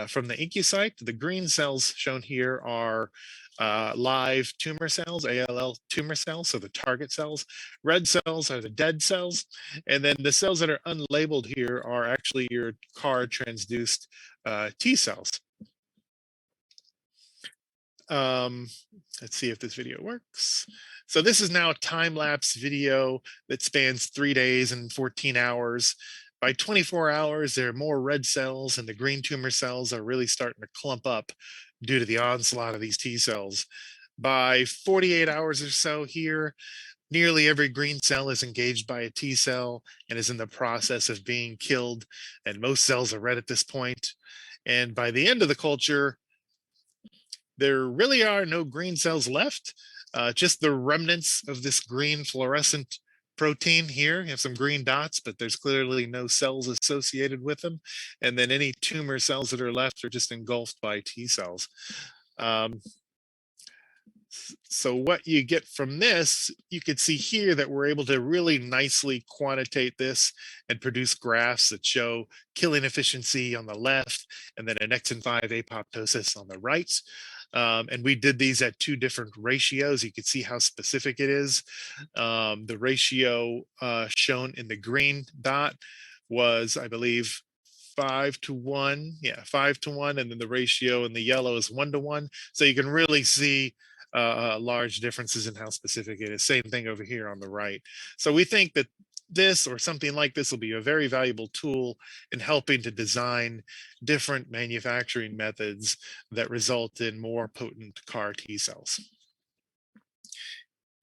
from the IncuSite. The green cells shown here are live tumor cells, ALL tumor cells, so the target cells. Red cells are the dead cells, and then the cells that are unlabeled here are actually your CAR transduced T cells. Let's see if this video works. So this is now a time-lapse video that spans 3 days and 14 hours. By 24 hours, there are more red cells, and the green tumor cells are really starting to clump up due to the onslaught of these T cells. By 48 hours or so here, nearly every green cell is engaged by a T cell and is in the process of being killed, and most cells are red at this point. And by the end of the culture, there really are no green cells left, just the remnants of this green fluorescent protein here. You have some green dots, but there's clearly no cells associated with them. And then any tumor cells that are left are just engulfed by T cells. So what you get from this, you can see here that we're able to really nicely quantitate this and produce graphs that show killing efficiency on the left and then an Exon 5 apoptosis on the right. And we did these at 2 different ratios. You can see how specific it is. The ratio shown in the green dot was, I believe, 5 to 1. Yeah, 5 to 1. And then the ratio in the yellow is 1 to 1. So you can really see large differences in how specific it is. Same thing over here on the right. So we think that this or something like this will be a very valuable tool in helping to design different manufacturing methods that result in more potent CAR T cells.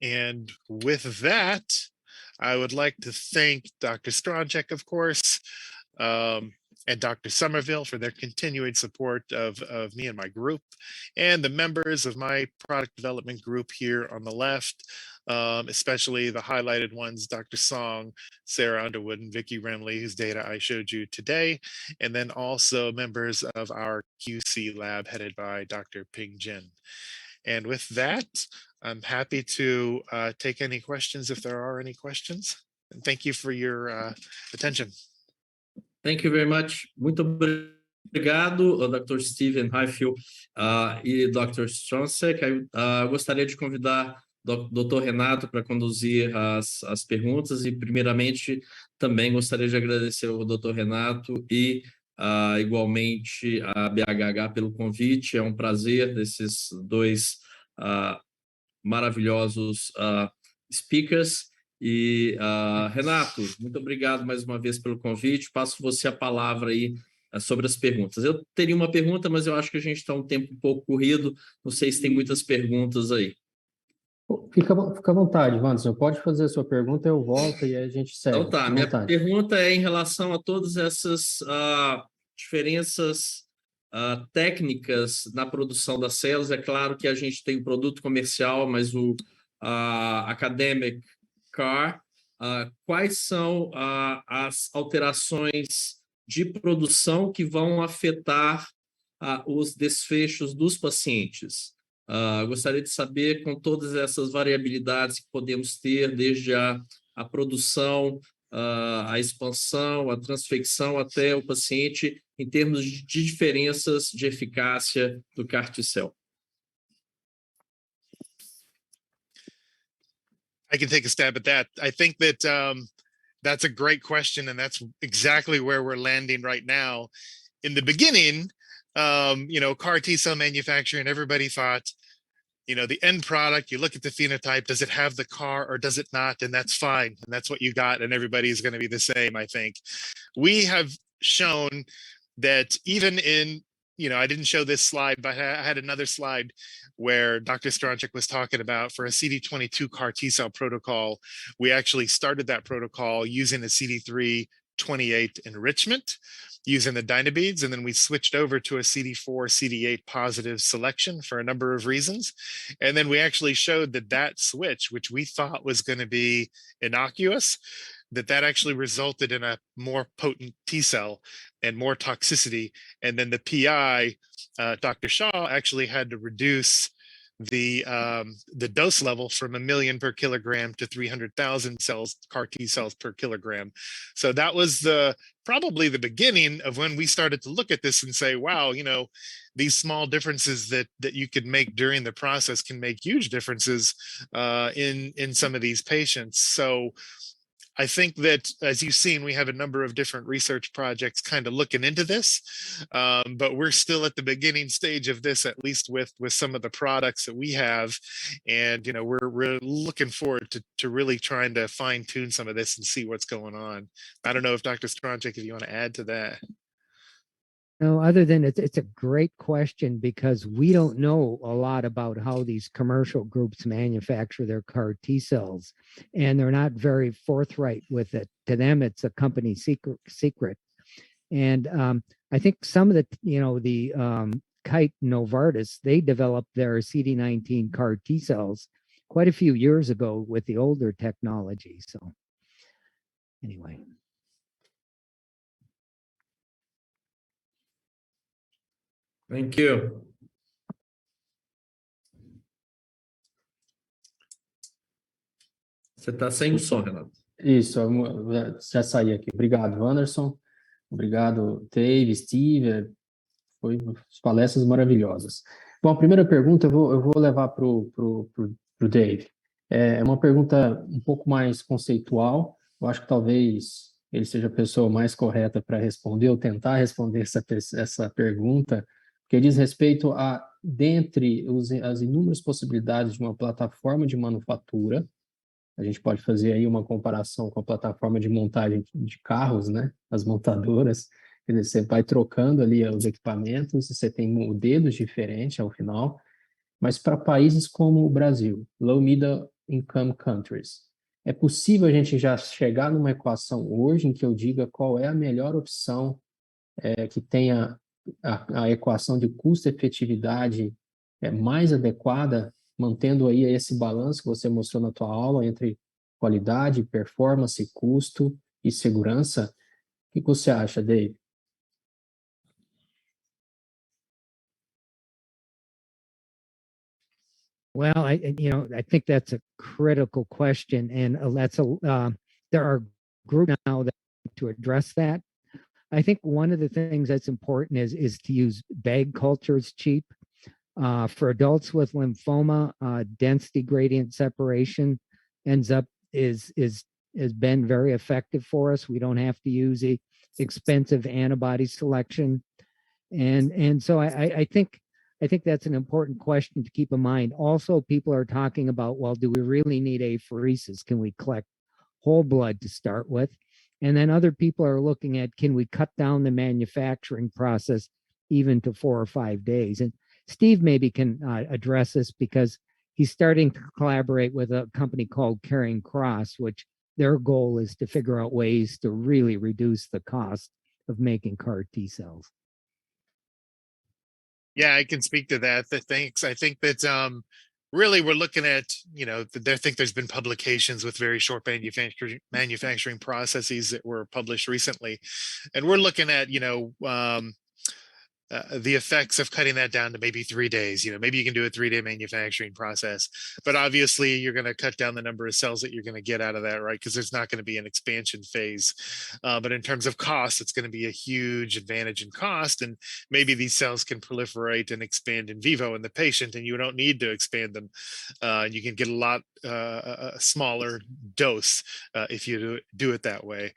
And with that, I would like to thank Dr. Stronczek, of course, and Dr. Somerville for their continued support of me and my group, and the members of my product development group here on the left, especially the highlighted ones, Dr. Song, Sarah Underwood, and Vicki Remley, whose data I showed you today, and then also members of our QC lab headed by Dr. Ping Jin. And with that, I'm happy to take any questions if there are any questions. And thank you for your attention. Thank you very much. Muito obrigado, Dr. Steven Highfield e Dr. Stronczek. Gostaria de convidar o Dr. Renato para conduzir as perguntas e, primeiramente, também gostaria de agradecer ao Dr. Renato e, igualmente, a ABHH pelo convite. É um prazer desses 2 maravilhosos speakers. E, Renato, muito obrigado mais uma vez pelo convite. Passo você a palavra aí sobre as perguntas. Eu teria uma pergunta, mas eu acho que a gente está um tempo um pouco corrido. Não sei se tem muitas perguntas aí. Fica à vontade, Wanderson. Pode fazer a sua pergunta, eu volto e aí a gente segue. Então tá, minha pergunta é em relação a todas essas diferenças técnicas na produção das células. É claro que a gente tem o produto comercial, mas o academic CAR quais são as alterações de produção que vão afetar os desfechos dos pacientes. Gostaria de saber, com todas essas variabilidades que podemos ter, desde a produção, a expansão, a transfecção até o paciente, em termos de diferenças de eficácia do CAR-T-cell. I can take a stab at that. I think that that's a great question, and that's exactly where we're landing right now. In the beginning, CAR T-cell manufacturing, everybody thought, the end product, you look at the phenotype, does it have the CAR or does it not? And that's fine. And that's what you got. And everybody's going to be the same, I think. We have shown that even in, I didn't show this slide, but I had another slide where Dr. Stronczyk was talking about for a CD22 CAR T-cell protocol, we actually started that protocol using a CD3/28 enrichment using the Dynabeads, and then we switched over to a CD4, CD8 positive selection for a number of reasons. And then we actually showed that switch, which we thought was going to be innocuous, that actually resulted in a more potent T cell and more toxicity. And then the PI, Dr. Shaw, actually had to reduce the dose level from 1 million per kilogram to 300,000 cells, CAR T cells per kilogram. So that was probably the beginning of when we started to look at this and say, wow, these small differences that you could make during the process can make huge differences in some of these patients. So I think that, as you've seen, we have a number of different research projects kind of looking into this, but we're still at the beginning stage of this, at least with some of the products that we have. And, we're looking forward to really trying to fine tune some of this and see what's going on. I don't know if Dr. Stronczyk, if you want to add to that. No, other than it's a great question, because we don't know a lot about how these commercial groups manufacture their CAR T cells, and they're not very forthright with it. To them, it's a company secret. And I think some of the Kite Novartis, they developed their CD19 CAR T cells quite a few years ago with the older technology. So anyway. Thank you. Você está sem som, Renato. Isso, já saí aqui. Obrigado, Anderson. Obrigado, Dave, Steve. Foi palestras maravilhosas. Bom, a primeira pergunta eu vou levar para o Dave. É uma pergunta um pouco mais conceitual. Eu acho que talvez ele seja a pessoa mais correta para responder, ou tentar responder essa pergunta, que diz respeito a, dentre as inúmeras possibilidades de uma plataforma de manufatura, a gente pode fazer aí uma comparação com a plataforma de montagem de carros, né? As montadoras, quer dizer, você vai trocando ali os equipamentos, você tem modelos diferentes ao final, mas para países como o Brasil, low middle income countries, é possível a gente já chegar numa equação hoje em que eu diga qual é a melhor opção que tenha a equação de custo-efetividade mais adequada, mantendo aí esse balanço que você mostrou na tua aula entre qualidade, performance, custo e segurança? O que você acha, Dave? Well, I think that's a critical question, and there are groups now that to address that. I think one of the things that's important is to use bag culture. It's cheap. For adults with lymphoma, density gradient separation has been very effective for us. We don't have to use a expensive antibody selection, and so I think that's an important question to keep in mind. Also, people are talking about, well, do we really need apheresis? Can we collect whole blood to start with? And then other people are looking at, can we cut down the manufacturing process even to 4 or 5 days? And Steve maybe can address this, because he's starting to collaborate with a company called Caring Cross, which their goal is to figure out ways to really reduce the cost of making CAR T cells. Yeah, I can speak to that. Thanks. I think that really we're looking at, I think there's been publications with very short manufacturing processes that were published recently. And we're looking at, the effects of cutting that down to maybe 3 days. Maybe you can do a 3-day manufacturing process, but obviously you're going to cut down the number of cells that you're going to get out of that, right? Because there's not going to be an expansion phase. But in terms of cost, it's going to be a huge advantage in cost. And maybe these cells can proliferate and expand in vivo in the patient, and you don't need to expand them. You can get a lot smaller dose if you do it that way.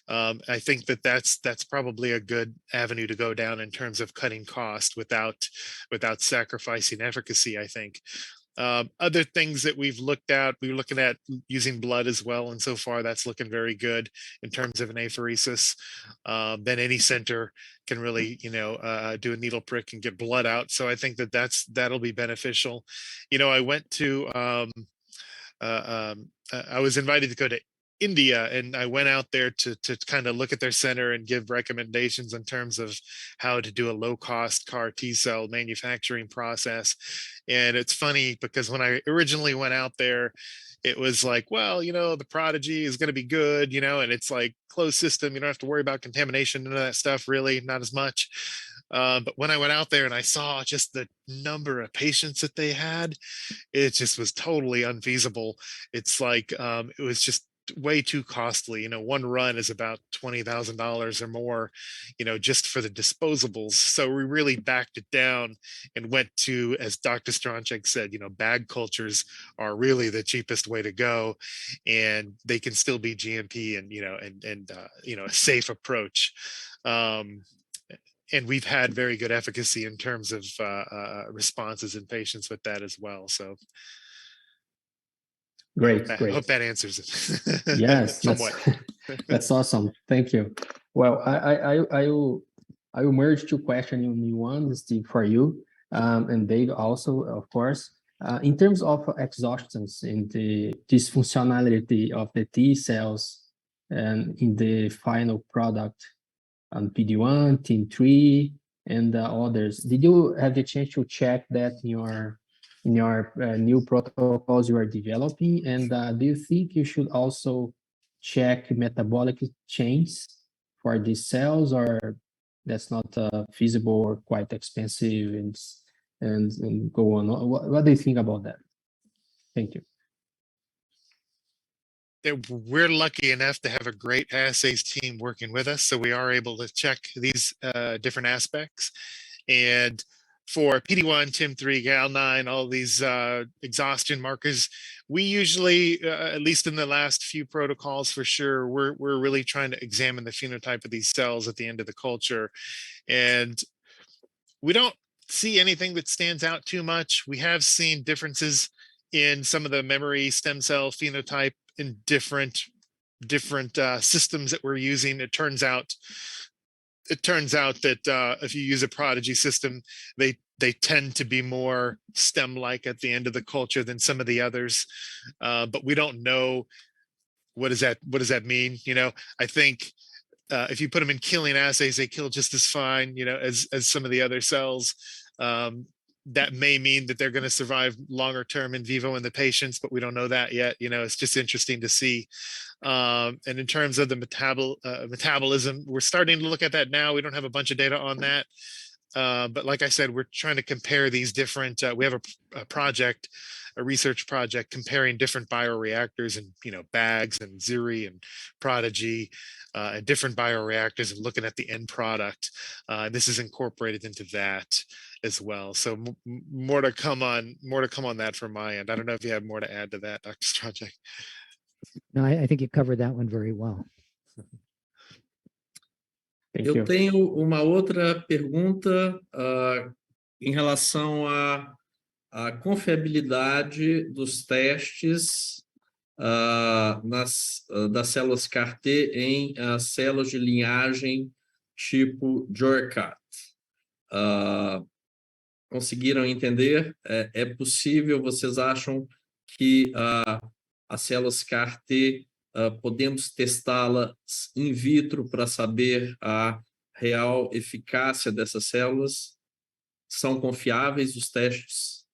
I think that's probably a good avenue to go down in terms of cutting cost without sacrificing efficacy, I think. Other things that we've looked at, we were looking at using blood as well, and so far that's looking very good in terms of an apheresis. Then any center can really, do a needle prick and get blood out. So I think that'll be beneficial. I went to, I was invited to go to India, and I went out there to kind of look at their center and give recommendations in terms of how to do a low-cost CAR T-cell manufacturing process. And it's funny because when I originally went out there, it was like, well, the Prodigy is going to be good, and it's like closed system. You don't have to worry about contamination, none of that stuff, really, not as much. But when I went out there and I saw just the number of patients that they had, it just was totally unfeasible. It's like, it was just way too costly. One run is about $20,000 or more, just for the disposables. So we really backed it down and went to, as Dr. Stronchek said, bag cultures are really the cheapest way to go, and they can still be GMP and a safe approach. And we've had very good efficacy in terms of responses in patients with that as well. So Great. I hope that answers it. Yes, somewhat. That's awesome. Thank you. Well, I will merge two questions in one, Steve, for you, and Dave also, of course. In terms of exhaustions in the dysfunctionality of the T cells and in the final product on PD-1, TIM3, and others, did you have the chance to check that in your new protocols you are developing? And do you think you should also check metabolic chains for these cells, or that's not feasible or quite expensive and go on? What do you think about that? Thank you. We're lucky enough to have a great assays team working with us, so we are able to check these different aspects. And for PD-1, TIM3, GAL9, all these exhaustion markers, we usually, at least in the last few protocols for sure, we're really trying to examine the phenotype of these cells at the end of the culture. And we don't see anything that stands out too much. We have seen differences in some of the memory stem cell phenotype in different systems that we're using. It turns out that if you use a Prodigy system, they tend to be more stem-like at the end of the culture than some of the others. But we don't know what does that mean. I think if you put them in killing assays, they kill just as fine, as some of the other cells. That may mean that they're going to survive longer term in vivo in the patients, but we don't know that yet. It's just interesting to see. And in terms of the metabolism, we're starting to look at that now. We don't have a bunch of data on that. But like I said, we're trying to compare these different, we have a research project comparing different bioreactors and, bags and Ziri and Prodigy, and different bioreactors, and looking at the end product. This is incorporated into that as well. So more to come on that from my end. I don't know if you have more to add to that, Dr. Stronchek. No, I think you covered that one very well. Eu tenho uma outra pergunta em relação à confiabilidade dos testes das células CAR-T em células de linhagem tipo JORCAT. Conseguiram entender? É possível? Vocês acham que as células CAR-T podemos testá-las in vitro para saber a real eficácia dessas células? São confiáveis os testes?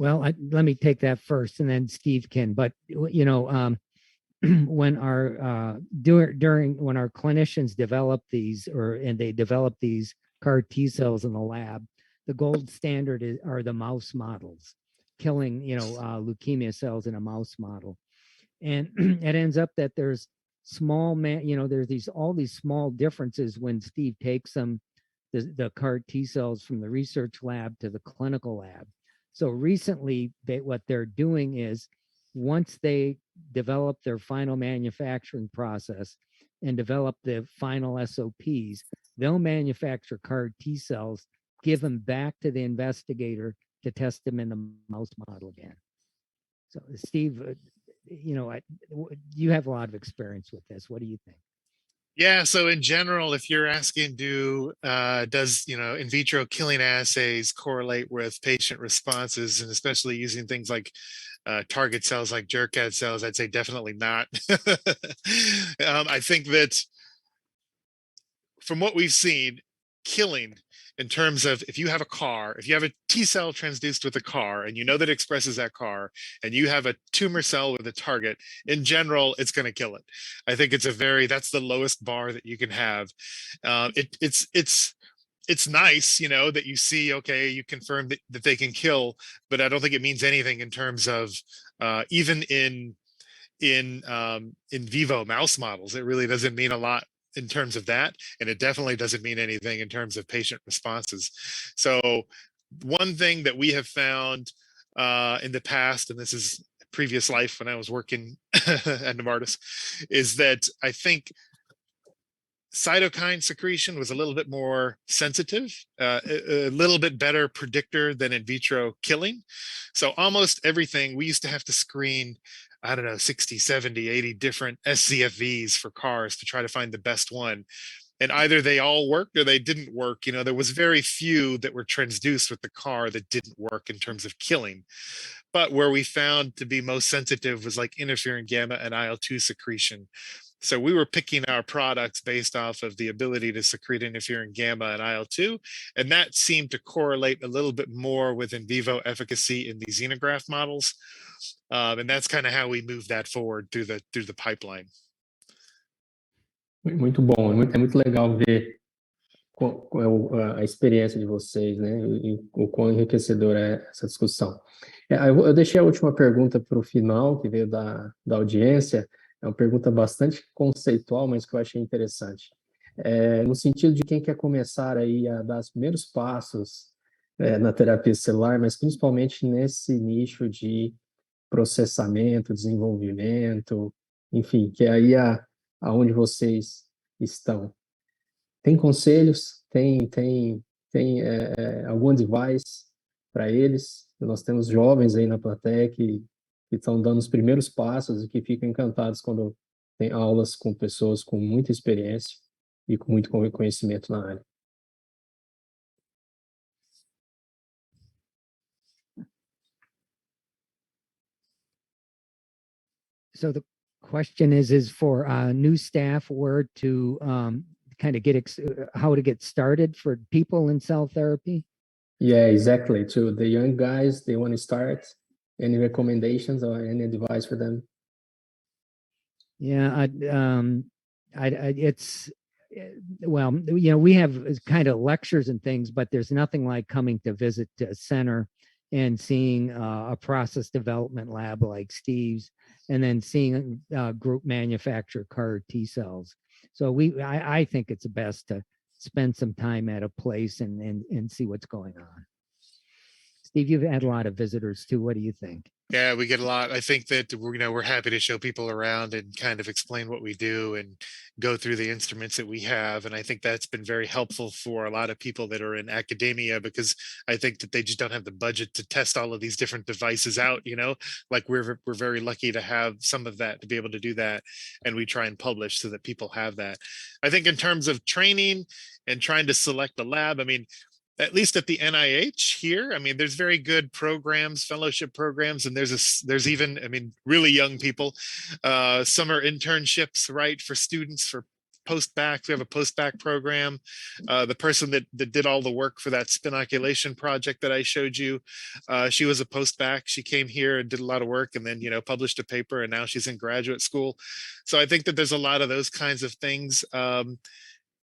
Well, let me take that first, and then Steve can. But you know, when our when our clinicians develop these, and they develop these CAR T cells in the lab, the gold standard are the mouse models, killing leukemia cells in a mouse model, and it ends up that there's there's all these small differences when Steve takes them, the CAR T cells from the research lab to the clinical lab. So recently, what they're doing is, once they develop their final manufacturing process and develop the final SOPs, they'll manufacture CAR T cells, give them back to the investigator to test them in the mouse model again. So Steve, you have a lot of experience with this. What do you think? Yeah, so in general, if you're asking, does in vitro killing assays correlate with patient responses, and especially using things like target cells like Jurkat cells, I'd say definitely not. I think that from what we've seen, killing in terms of, if you have a T cell transduced with a CAR and you know that it expresses that CAR, and you have a tumor cell with a target, in general, it's going to kill it. I think that's the lowest bar that you can have. It's nice, that you see, okay, you confirm that they can kill, but I don't think it means anything in terms of even in vivo mouse models. It really doesn't mean a lot in terms of that, and it definitely doesn't mean anything in terms of patient responses. So one thing that we have found in the past, and this is previous life when I was working at Novartis, is that I think cytokine secretion was a little bit more sensitive, a little bit better predictor than in vitro killing. So almost everything, we used to have to screen, I don't know, 60, 70, 80 different SCFVs for CARs to try to find the best one. And either they all worked or they didn't work. There was very few that were transduced with the CAR that didn't work in terms of killing. But where we found to be most sensitive was like interferon gamma and IL-2 secretion. So we were picking our products based off of the ability to secrete interferon gamma and IL-2, and that seemed to correlate a little bit more with in vivo efficacy in these xenograft models. And that's kind of how we moved that forward through the pipeline. Muito bom, é muito legal ver a experiência de vocês, né? E o quão enriquecedora é essa discussão. Eu deixei a última pergunta para o final, que veio da audiência. É uma pergunta bastante conceitual, mas que eu achei interessante. No sentido de quem quer começar aí a dar os primeiros passos na terapia celular, mas principalmente nesse nicho de processamento, desenvolvimento, enfim, que é aí aonde vocês estão. Tem conselhos? Tem algum advice para eles? Nós temos jovens aí na plateia que estão dando os primeiros passos e que ficam encantados quando tem aulas com pessoas com muita experiência e com muito conhecimento na área. So the question is for new staff where to kind of how to get started for people in cell therapy? Yeah, exactly. To the young guys, they want to start. Any recommendations or any advice for them? Yeah, it's, well, we have kind of lectures and things, but there's nothing like coming to visit a center and seeing a process development lab like Steve's, and then seeing group manufacture CAR T cells. So I think it's best to spend some time at a place and see what's going on. Steve, you've had a lot of visitors too. What do you think? Yeah, we get a lot. I think that we're happy to show people around and kind of explain what we do and go through the instruments that we have. And I think that's been very helpful for a lot of people that are in academia, because I think that they just don't have the budget to test all of these different devices out. Like we're very lucky to have some of that, to be able to do that, and we try and publish so that people have that. I think in terms of training and trying to select the lab, I mean, at least at the NIH here, I mean, there's very good programs, fellowship programs, and there's even, I mean, really young people. Summer internships, right, for students, for post-bac. We have a post-bac program. The person that did all the work for that spinoculation project that I showed you, she was a post-bac. She came here and did a lot of work and then, published a paper, and now she's in graduate school. So I think that there's a lot of those kinds of things.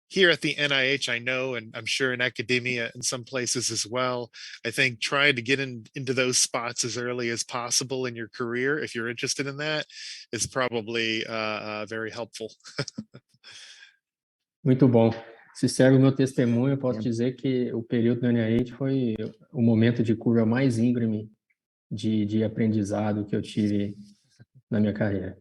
Here at the NIH, I know, and I'm sure in academia in some places as well, I think trying to get into those spots as early as possible in your career, if you're interested in that, is probably very helpful. Muito bom. Se serve o meu testemunho, eu posso dizer que o período do NIH foi o momento de curva mais íngreme de aprendizado que eu tive na minha carreira.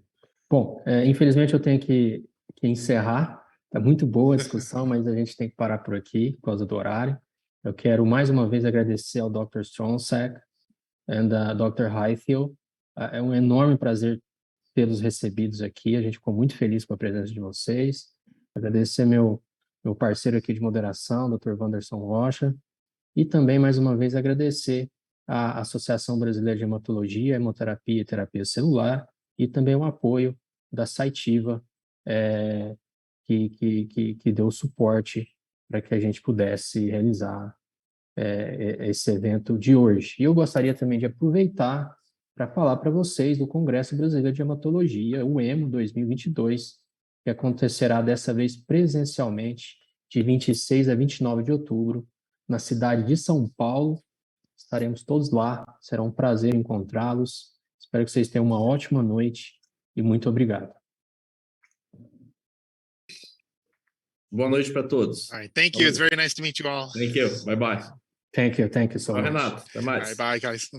Bom, infelizmente eu tenho que encerrar. Está muito boa a discussão, mas a gente tem que parar por aqui por causa do horário. Eu quero mais uma vez agradecer ao Dr. Stronsak e Dr. Highfield. É um enorme prazer tê-los recebidos aqui. A gente ficou muito feliz com a presença de vocês. Agradecer meu parceiro aqui de moderação, Dr. Wanderson Rocha. E também, mais uma vez, agradecer à Associação Brasileira de Hematologia, Hemoterapia e Terapia Celular e também o apoio da Cytiva, que deu suporte para que a gente pudesse realizar esse evento de hoje. E eu gostaria também de aproveitar para falar para vocês do Congresso Brasileiro de Hematologia, o EMO 2022, que acontecerá dessa vez presencialmente, de 26 a 29 de outubro, na cidade de São Paulo. Estaremos todos lá, será um prazer encontrá-los. Espero que vocês tenham uma ótima noite e muito obrigado. Boa noite para todos. All right, thank you. It's very nice to meet you all. Thank you. Bye bye. Thank you so Tchau, much. Renato. Até mais. All right, bye, guys.